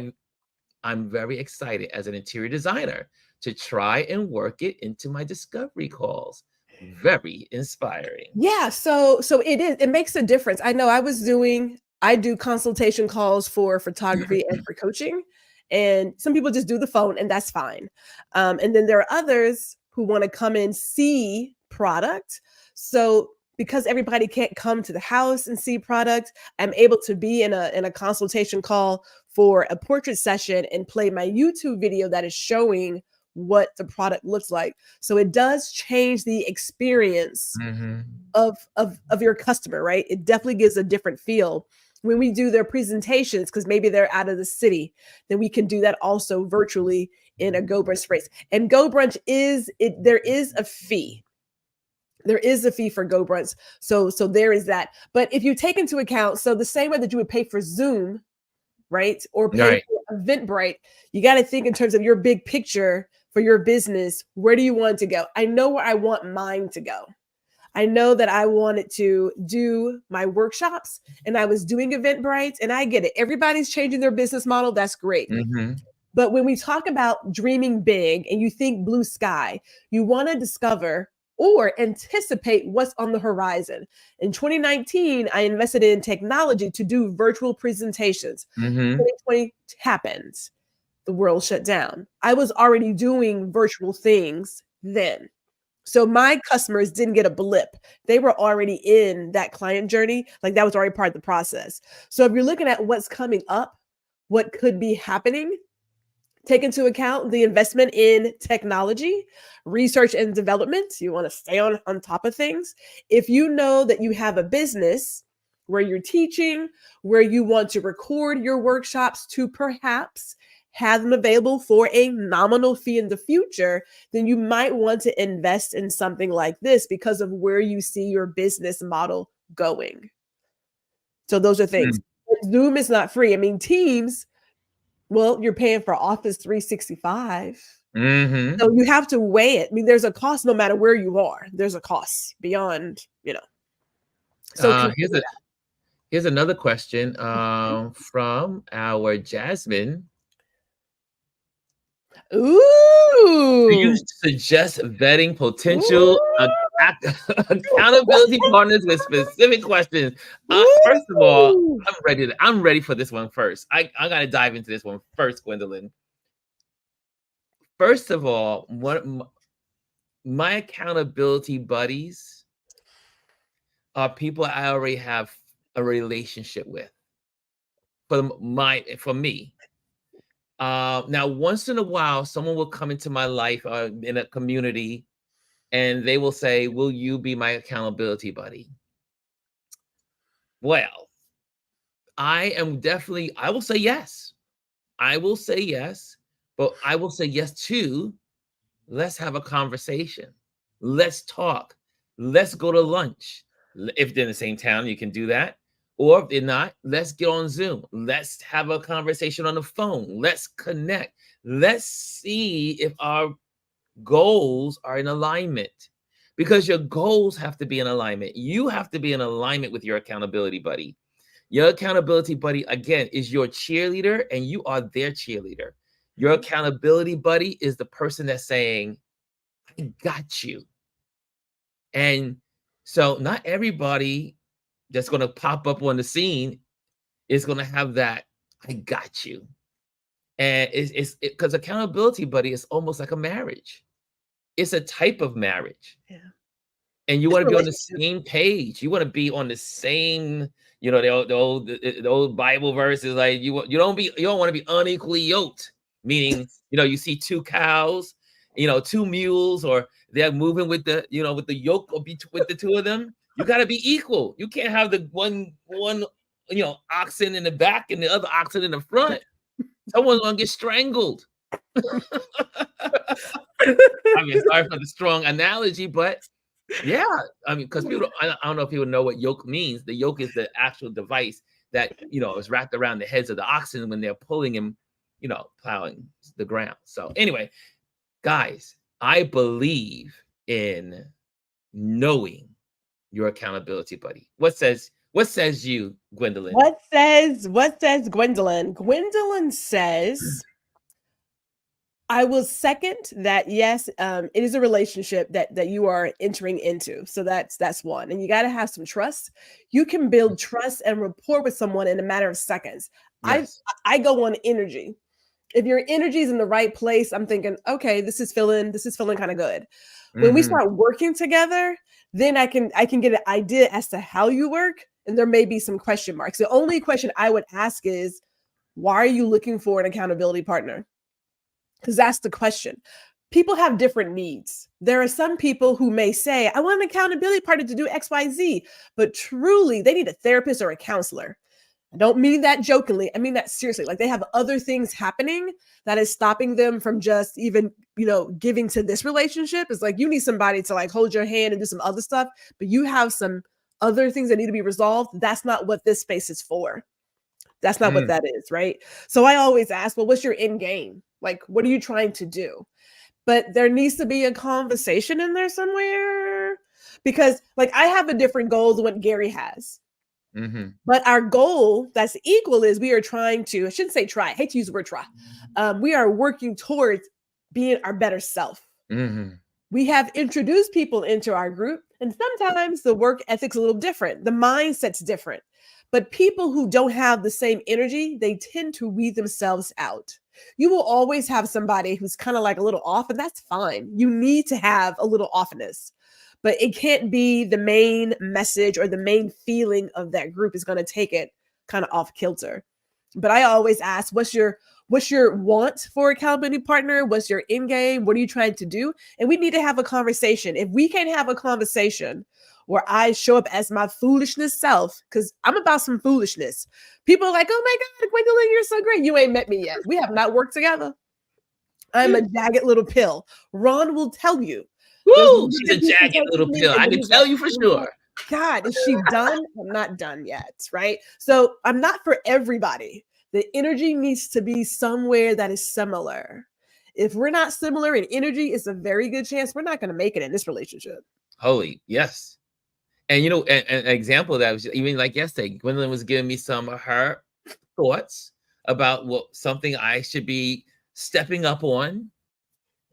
I'm very excited as an interior designer to try and work it into my discovery calls. Very inspiring. Yeah, so it makes a difference. I know I do consultation calls for photography and for coaching, and some people just do the phone, and that's fine. And then there are others who want to come and see product. So because everybody can't come to the house and see product, I'm able to be in a consultation call for a portrait session and play my YouTube video that is showing what the product looks like. So it does change the experience of your customer, right? It definitely gives a different feel. When we do their presentations, because maybe they're out of the city, then we can do that also virtually in a Go Brunch space. And Go Brunch there is a fee. There is a fee for Go Brunch. So there is that. But if you take into account, so the same way that you would pay for Zoom, right? Or pay for Eventbrite, you got to think in terms of your big picture for your business. Where do you want it to go? I know where I want mine to go. I know that I wanted to do my workshops and I was doing Eventbrite, and I get it. Everybody's changing their business model. That's great. But when we talk about dreaming big and you think blue sky, you want to discover or anticipate what's on the horizon. In 2019, I invested in technology to do virtual presentations. 2020 happened. The world shut down. I was already doing virtual things then. So my customers didn't get a blip. They were already in that client journey. Like that was already part of the process. So if you're looking at what's coming up, what could be happening, take into account the investment in technology, research and development. You want to stay on top of things. If you know that you have a business where you're teaching, where you want to record your workshops to perhaps have them available for a nominal fee in the future, then you might want to invest in something like this because of where you see your business model going. So those are things. Zoom is not free. I mean, Teams, well, you're paying for Office 365. So you have to weigh it. I mean, there's a cost no matter where you are. There's a cost beyond, So here's another question from our Jasmine. Ooh. Do you suggest vetting potential accountability partners with specific questions? First of all, I'm ready for this one first. I got to dive into this one first, Gwendolyn. First of all, my accountability buddies are people I already have a relationship with. For me. Now, once in a while, someone will come into my life in a community and they will say, will you be my accountability buddy? Well, I will say yes. I will say yes, but I will say yes too. Let's have a conversation. Let's talk. Let's go to lunch. If they're in the same town, you can do that. Or if they're not, let's get on Zoom. Let's have a conversation on the phone. Let's connect. Let's see if our goals are in alignment, because your goals have to be in alignment. You have to be in alignment with your accountability buddy. Your accountability buddy, again, is your cheerleader and you are their cheerleader. Your accountability buddy is the person that's saying, I got you. And so not everybody that's going to pop up on the scene is going to have that, I got you. And it's because accountability, buddy, is almost like a marriage. It's a type of marriage. Yeah. And you It's want a to be on the relationship. same page. You want to be on the same, the old Bible verses, like you don't want to be unequally yoked, meaning, you see two cows, two mules, or they're moving with the yoke with the two of them. You got to be equal. You can't have the one oxen in the back and the other oxen in the front. Someone's gonna get strangled. I mean, sorry for the strong analogy, but yeah, I mean, because I don't know if people know what yoke means. The yoke is the actual device that is wrapped around the heads of the oxen when they're pulling him, plowing the ground. So anyway, guys, I believe in knowing your accountability buddy. What says you, Gwendolyn? What says Gwendolyn? Gwendolyn says, I will second that. Yes, it is a relationship that you are entering into. So that's one. And you got to have some trust. You can build trust and rapport with someone in a matter of seconds. Yes. I go on energy. If your energy is in the right place, I'm thinking, okay, this is feeling kind of good. When we start working together, then I can get an idea as to how you work, and there may be some question marks. The only question I would ask is, why are you looking for an accountability partner? Because that's the question. People have different needs. There are some people who may say, I want an accountability partner to do XYZ, but truly they need a therapist or a counselor. I don't mean that jokingly. I mean that seriously. Like, they have other things happening that is stopping them from just even, giving to this relationship. It's like, you need somebody to like hold your hand and do some other stuff, but you have some other things that need to be resolved. That's not what this space is for. That's not what that is, right? So I always ask, well, what's your end game? Like, what are you trying to do? But there needs to be a conversation in there somewhere, because like, I have a different goal than what Gary has. But our goal that's equal is we are trying to, I shouldn't say try, I hate to use the word try. We are working towards being our better self. We have introduced people into our group, and sometimes the work ethic's a little different. The mindset's different. But people who don't have the same energy, they tend to weed themselves out. You will always have somebody who's kind of like a little off, and that's fine. You need to have a little offness, but it can't be the main message or the main feeling of that group is going to take it kind of off kilter. But I always ask, what's your want for accountability partner? What's your end game? What are you trying to do? And we need to have a conversation. If we can't have a conversation where I show up as my foolishness self, because I'm about some foolishness. People are like, oh my God, Gwendolyn, you're so great. You ain't met me yet. We have not worked together. I'm a jagged little pill. Ron will tell you. Woo, she's a jagged little pill. I can tell you for sure. God, is she done? I'm not done yet, right? So I'm not for everybody. The energy needs to be somewhere that is similar. If we're not similar in energy, it's a very good chance we're not going to make it in this relationship. Holy, yes. And an example of that was even like yesterday, Gwendolyn was giving me some of her thoughts about something I should be stepping up on.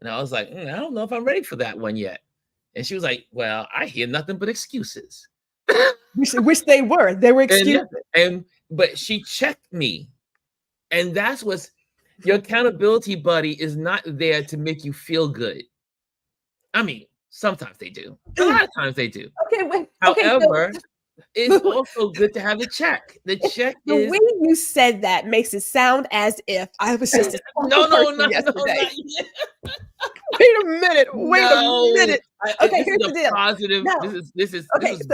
And I was like, I don't know if I'm ready for that one yet. And she was like, well, I hear nothing but excuses. Which they were. They were excuses. But she checked me. And that's what's, your accountability buddy is not there to make you feel good. I mean, sometimes they do. A lot of times they do. Okay, However, it's also good to have the check. The check the is... way you said that makes it sound as if I was just a no, yesterday. Wait a minute. Okay, here's the deal. Positive. No. This is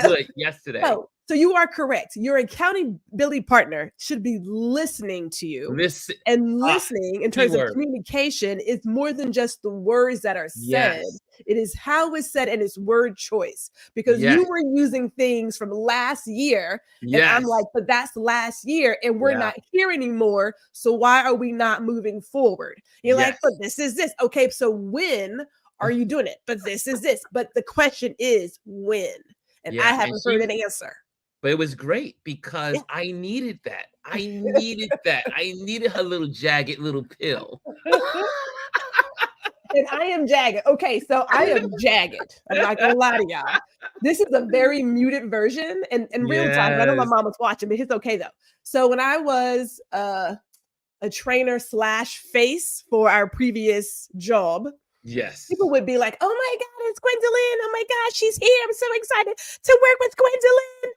good yesterday. So you are correct. Your accountability partner should be listening to you. Listening in terms of communication is more than just the words that are said. Yes. It is how it's said and it's word choice. Because you were using things from last year. And I'm like, but that's last year and we're not here anymore. So why are we not moving forward? You're like, but this is this. Okay, so when are you doing it? But this is this. But the question is when? And I haven't heard an answer. But it was great because I needed that. I needed her little jagged little pill. And I am jagged. Okay, so I am jagged. I'm not gonna lie to y'all. This is a very muted version in real time. I know my Yes. mom was watching, but it's okay though. So when I was a trainer slash face for our previous job, Yes. people would be like, "Oh my God, it's Gwendolyn! Oh my God, she's here! I'm so excited to work with Gwendolyn!"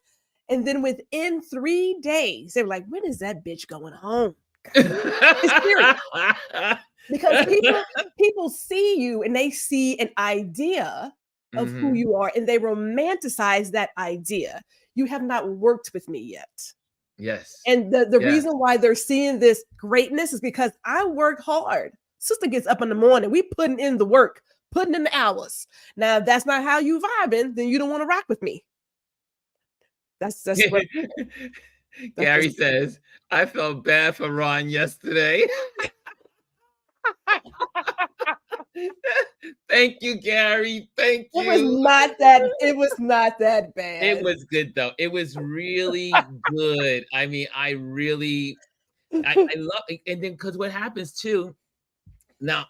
And then within 3 days, they were like, "When is that bitch going home?" It's serious. Because people see you and they see an idea of who Mhm. you are and they romanticize that idea. You have not worked with me yet. Yes. And the Yes. reason why they're seeing this greatness is because I work hard. Sister gets up in the morning, we putting in the work, putting in the hours. Now, if that's not how you vibing, then you don't want to rock with me. That's what that's Gary just says, "I felt bad for Ron yesterday." Thank you, Gary. Thank you. it was not that It bad. was good though. It was really good. I mean, I love it. And then because what happens too, now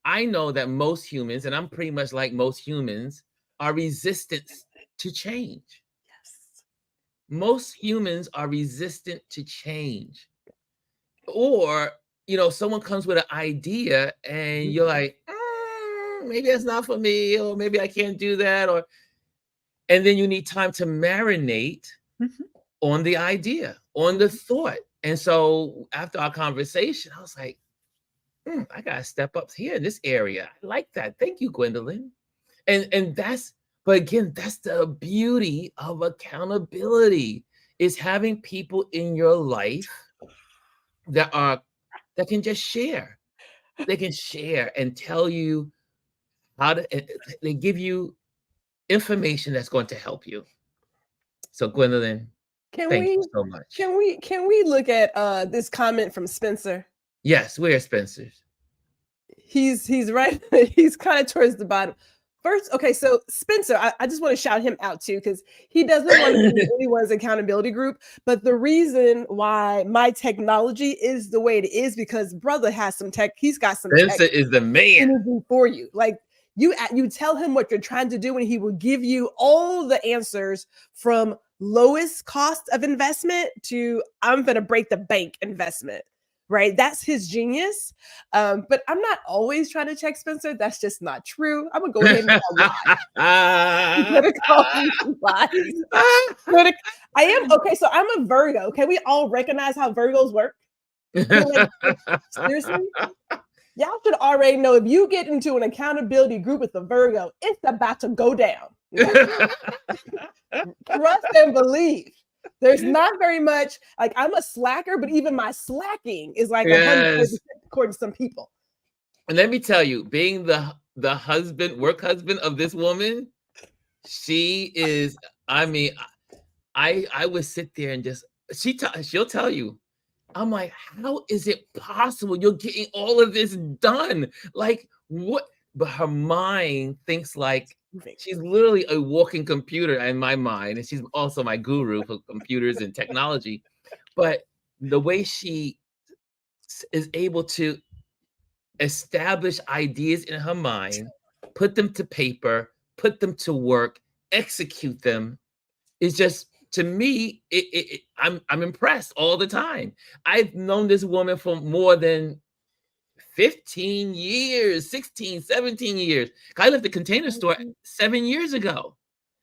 I know that most humans, and I'm pretty much like most humans, are resistant to change. Yes. Most humans are resistant to change. Or, someone comes with an idea and you're like, maybe that's not for me, or maybe I can't do that, and then you need time to marinate Mhm, on the idea, on the mhm. thought. And so after our conversation, I was like, I gotta step up here in this area. I like that. Thank you, Gwendolyn. And but again, that's the beauty of accountability, is having people in your life that are that can just share. They can share and tell you how to, they give you information that's going to help you. So Gwendolyn, Can thank you we so much. can we look at this comment from Spencer? Yes, we're Spencer's. He's right. He's kind of towards the bottom. First, okay, so Spencer, I just want to shout him out too, because he doesn't want to be in anyone's accountability group. But the reason why my technology is the way it is because brother has some tech, he's got some tech Spencer is the man. energy for you. Like you tell him what you're trying to do, and he will give you all the answers from lowest cost of investment to I'm gonna break the bank investment. Right, that's his genius. But I'm not always trying to check Spencer. That's just not true. I'm gonna go ahead and tell lies. I'm gonna call these lies. I am okay. So I'm a Virgo. Can we all recognize how Virgos work? Can, like, seriously? Y'all should already know if you get into an accountability group with a Virgo, it's about to go down. Trust and believe. There's not very much, like I'm a slacker, but even my slacking is like 100% Yes. according to some people. And let me tell you, being the husband, work husband of this woman, she is, I mean, I would sit there and just she'll tell you. I'm like, how is it possible you're getting all of this done? Like, what? But her mind thinks like she's literally a walking computer in my mind. And she's also my guru for computers and technology. But the way she is able to establish ideas in her mind, put them to paper, put them to work, execute them, is just, to me, I'm impressed all the time. I've known this woman for more than 15 years, 16, 17 years. I left the Container Store 7 years ago,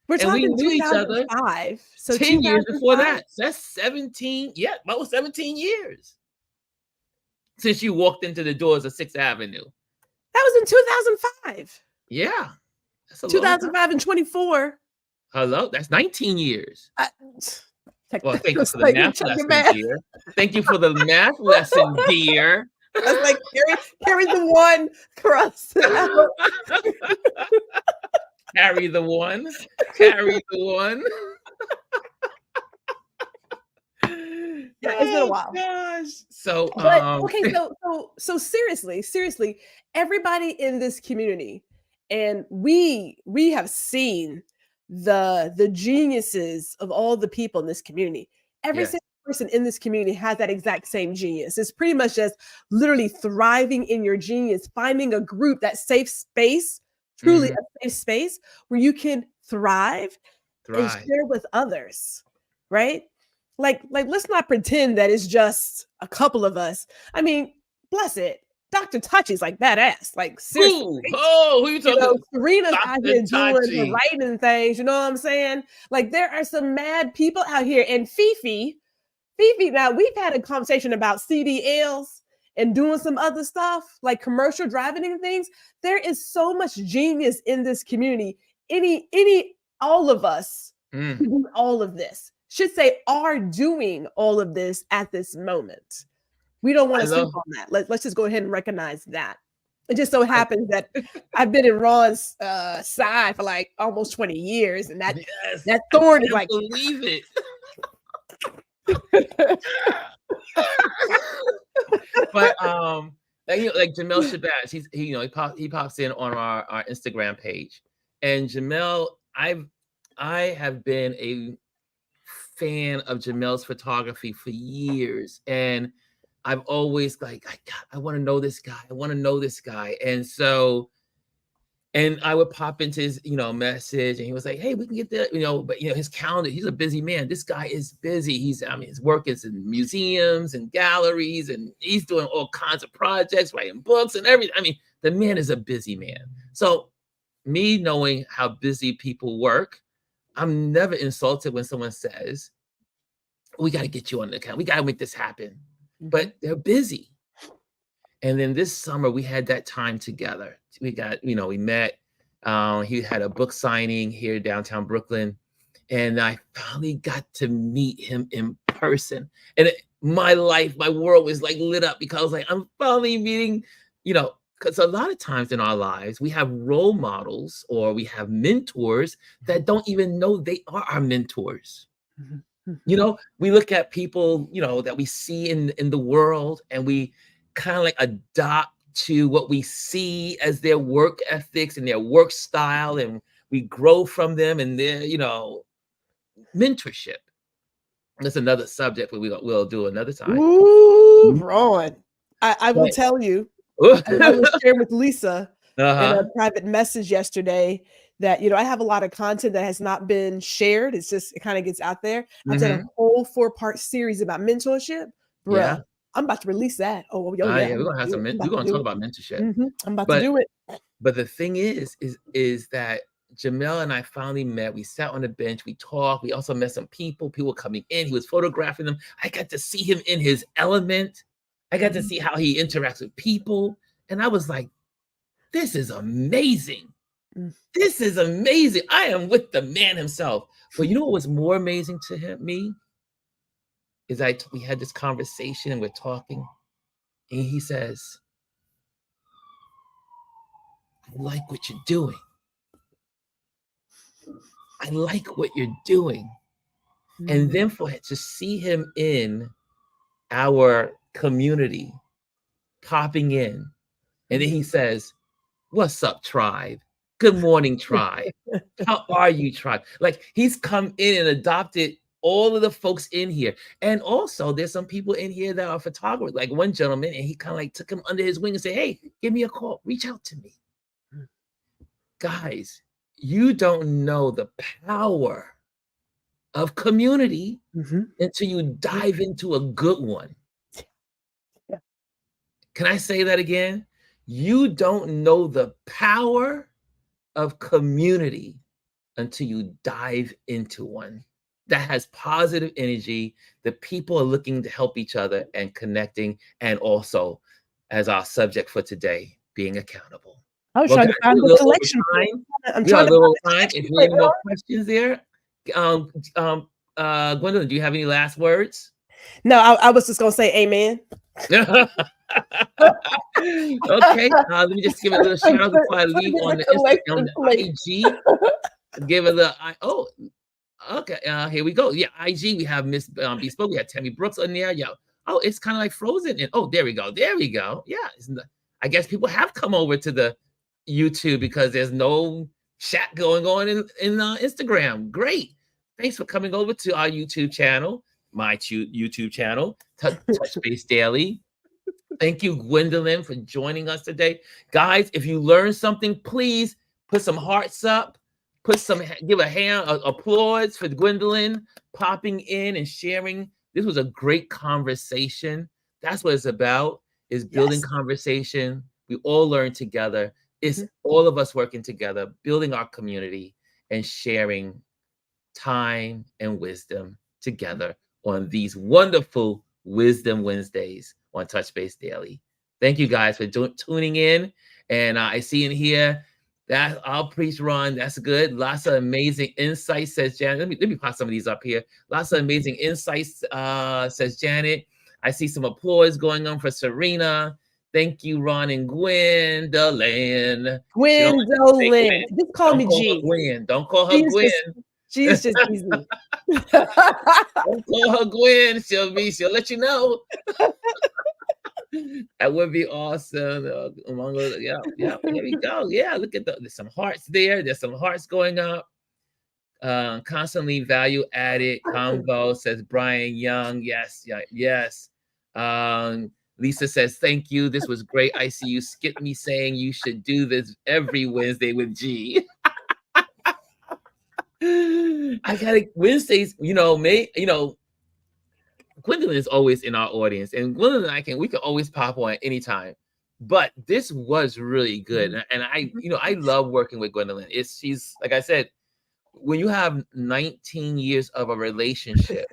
We're and we talking knew each other 2005. So 10 years before 2005, that. So that's 17, yeah, about 17 years since you walked into the doors of 6th Avenue. that was in 2005. Yeah, that's a long time. 2005 and 24. Hello, that's 19 years. Well, thank you It's for the like, math check your lesson, math. dear. Thank you for the math lesson, dear. I was like, carry the one, cross it out. Carry the one. Carry the one. Yeah, it's been a Oh while. gosh. So But okay, so seriously, everybody in this community, and we have seen the geniuses of all the people in this community. Every yes. single person in this community has that exact same genius. It's pretty much just literally thriving in your genius, finding a group, that safe space, truly a safe space where you can thrive and share with others, right? Like let's not pretend that it's just a couple of us. I mean, bless it. Dr. Tachi's like badass. Like seriously. Who you talking? Serena's Dr. out here doing the Tachi. writing things. You know what I'm saying? Like there are some mad people out here. And Fifi, now we've had a conversation about CDLs and doing some other stuff like commercial driving and things. There is so much genius in this community. All of us who do all of this, should say are doing all of this at this moment. We don't want to sleep on that. Let's just go ahead and recognize that. It just so happens that I've been in Ron's side for like almost 20 years, and that thorn is like, believe it. But like Jamel Shabazz, he pops in on our Instagram page, and Jamel, I have been a fan of Jamel's photography for years, and I've always like, I want to know this guy. I want to know this guy. And so, and I would pop into his, message, and he was like, hey, we can get that, but his calendar, he's a busy man. This guy is busy. His work is in museums and galleries, and he's doing all kinds of projects, writing books and everything. I mean, the man is a busy man. So me knowing how busy people work, I'm never insulted when someone says, we got to get you on the account. We got to make this happen. But they're busy. And then this summer we had that time together. We got, we met. He had a book signing here downtown Brooklyn. And I finally got to meet him in person. And my world was like lit up because I was like, I'm finally meeting, because a lot of times in our lives, we have role models or we have mentors that don't even know they are our mentors. We look at people, that we see in the world, and we kind of like adopt to what we see as their work ethics and their work style, and we grow from them and their, mentorship. That's another subject we'll do another time. Ooh, Ron. I will tell you. I was sharing with Lisa in a private message yesterday that, I have a lot of content that has not been shared. It's just, it kind of gets out there. I've done a whole 4-part series about mentorship. Bruh, yeah. I'm about to release that. We're going to talk about mentorship. I'm about to do it. But the thing is that Jamel and I finally met. We sat on the bench. We talked. We also met some people coming in. He was photographing them. I got to see him in his element. I got to see how he interacts with people. And I was like, this is amazing. This is amazing. I am with the man himself. But you know what was more amazing to me? Is we had this conversation and we're talking. And he says, I like what you're doing. I like what you're doing. And then to see him in our community, popping in, and then he says, what's up, tribe? Good morning, tribe. How are you, tribe? Like, he's come in and adopted all of the folks in here. And also there's some people in here that are photographers, like one gentleman, and he kind of like took him under his wing and said, hey, give me a call, reach out to me. Guys, you don't know the power of community until you dive into a good one. Yeah. Can I say that again? You don't know the power of community until you dive into one that has positive energy. The people are looking to help each other and connecting, and also, as our subject for today, being accountable. I was trying to find the collection. We got a little time. If you have any more questions there, Gwendolyn, do you have any last words? No, I was just gonna say amen. Okay, let me just give it a little shout out before I leave on the IG. Give it okay. Here we go. Yeah, IG. We have Miss Bespoke. We have Tammy Brooks on there. Yeah. Oh, it's kind of like frozen. And there we go. There we go. Yeah. I guess people have come over to the YouTube because there's no chat going on in Instagram. Great. Thanks for coming over to our YouTube channel. my YouTube channel, Touch Base Daily. Thank you, Gwendolyn, for joining us today. Guys, if you learned something, please put some hearts up, give a hand applause for Gwendolyn popping in and sharing. This was a great conversation. That's what it's about, is building conversation. We all learn together. It's all of us working together, building our community and sharing time and wisdom together on these wonderful Wisdom Wednesdays on Touch Base Daily. Thank you guys for tuning in. And I see in here that I'll preach, Ron. That's good. Lots of amazing insights, says Janet. Let me pop some of these up here. Lots of amazing insights, says Janet. I see some applause going on for Serena. Thank you, Ron and Gwendolyn. Gwendolyn. Just call me G. Gwen. Don't call her Gwen. She's just easy. Don't call her Gwen. She'll let you know. That would be awesome. Yeah. Here we go. Yeah, look at there's some hearts there. There's some hearts going up. Constantly value added combo, says Brian Young. Yes. Lisa says, thank you. This was great. I see you skip me saying you should do this every Wednesday with G. I gotta Wednesdays, Gwendolyn is always in our audience, and Gwendolyn and we can always pop on anytime. But this was really good. And I love working with Gwendolyn. She's like I said, when you have 19 years of a relationship,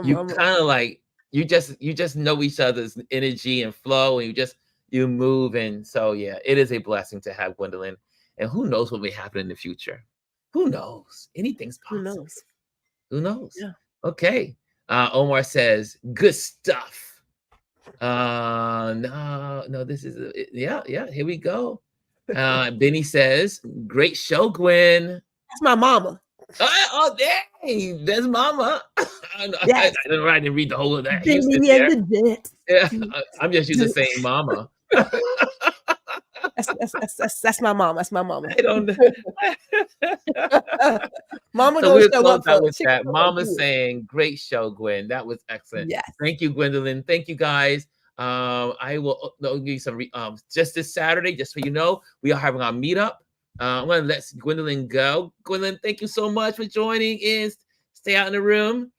you kind of like you just know each other's energy and flow, and you move. And so yeah, it is a blessing to have Gwendolyn. And who knows what may happen in the future? Who knows? Anything's possible. Who knows? Yeah. Okay. Omar says, good stuff. No, this is yeah. Here we go. Benny says, great show, Gwen. That's my mama. Oh, dang, that's mama. I didn't read the whole of that. Yeah, I'm just used to saying mama. That's my mom. That's my mama. I don't know. Mama so we'll show up with that. Mama saying, great show, Gwen. That was excellent. Yes. Thank you, Gwendolyn. Thank you, guys. I will give you some just this Saturday, just so you know, we are having our meetup. I'm gonna let Gwendolyn go. Gwendolyn, thank you so much for joining in. Stay out in the room.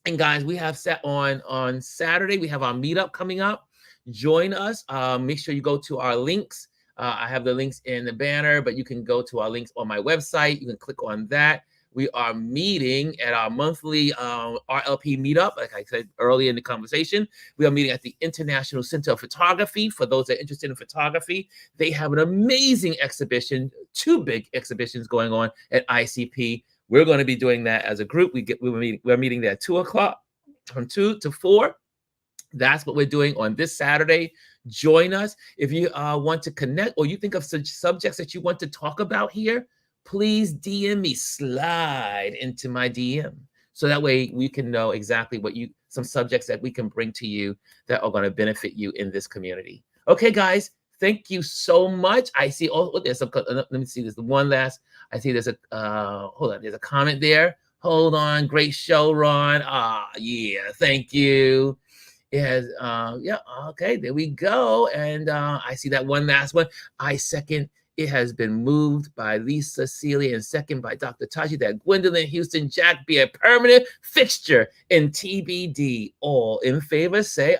And guys, we have set on Saturday, we have our meetup coming up. Join us. Make sure you go to our links. I have the links in the banner, but you can go to our links on my website. You can click on that. We are meeting at our monthly RLP meetup. Like I said earlier in the conversation, we are meeting at the International Center of Photography. For those that are interested in photography, they have an amazing exhibition, 2 big exhibitions going on at ICP. We're going to be doing that as a group. We're meeting there at 2 o'clock, from 2 to 4. That's what we're doing on this Saturday. Join us. If you want to connect, or you think of such subjects that you want to talk about here, please DM me, slide into my DM. So that way we can know exactly some subjects that we can bring to you that are going to benefit you in this community. Okay, guys, thank you so much. I see, there's let me see, there's one last, I see there's hold on, there's a comment there. Hold on, great show, Ron. Yeah, thank you. It has, okay, there we go. And I see that one last one. I second. It has been moved by Lisa Celia and second by Dr. Taji that Gwendolyn Houston-Jack be a permanent fixture in TBD. All in favor, say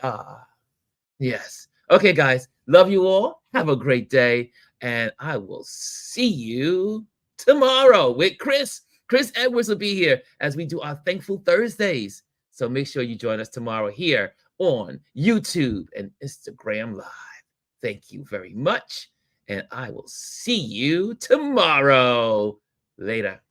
yes. Okay, guys, love you all. Have a great day. And I will see you tomorrow with Chris. Chris Edwards will be here as we do our Thankful Thursdays. So make sure you join us tomorrow here on YouTube and Instagram Live. Thank you very much. And I will see you tomorrow. Later.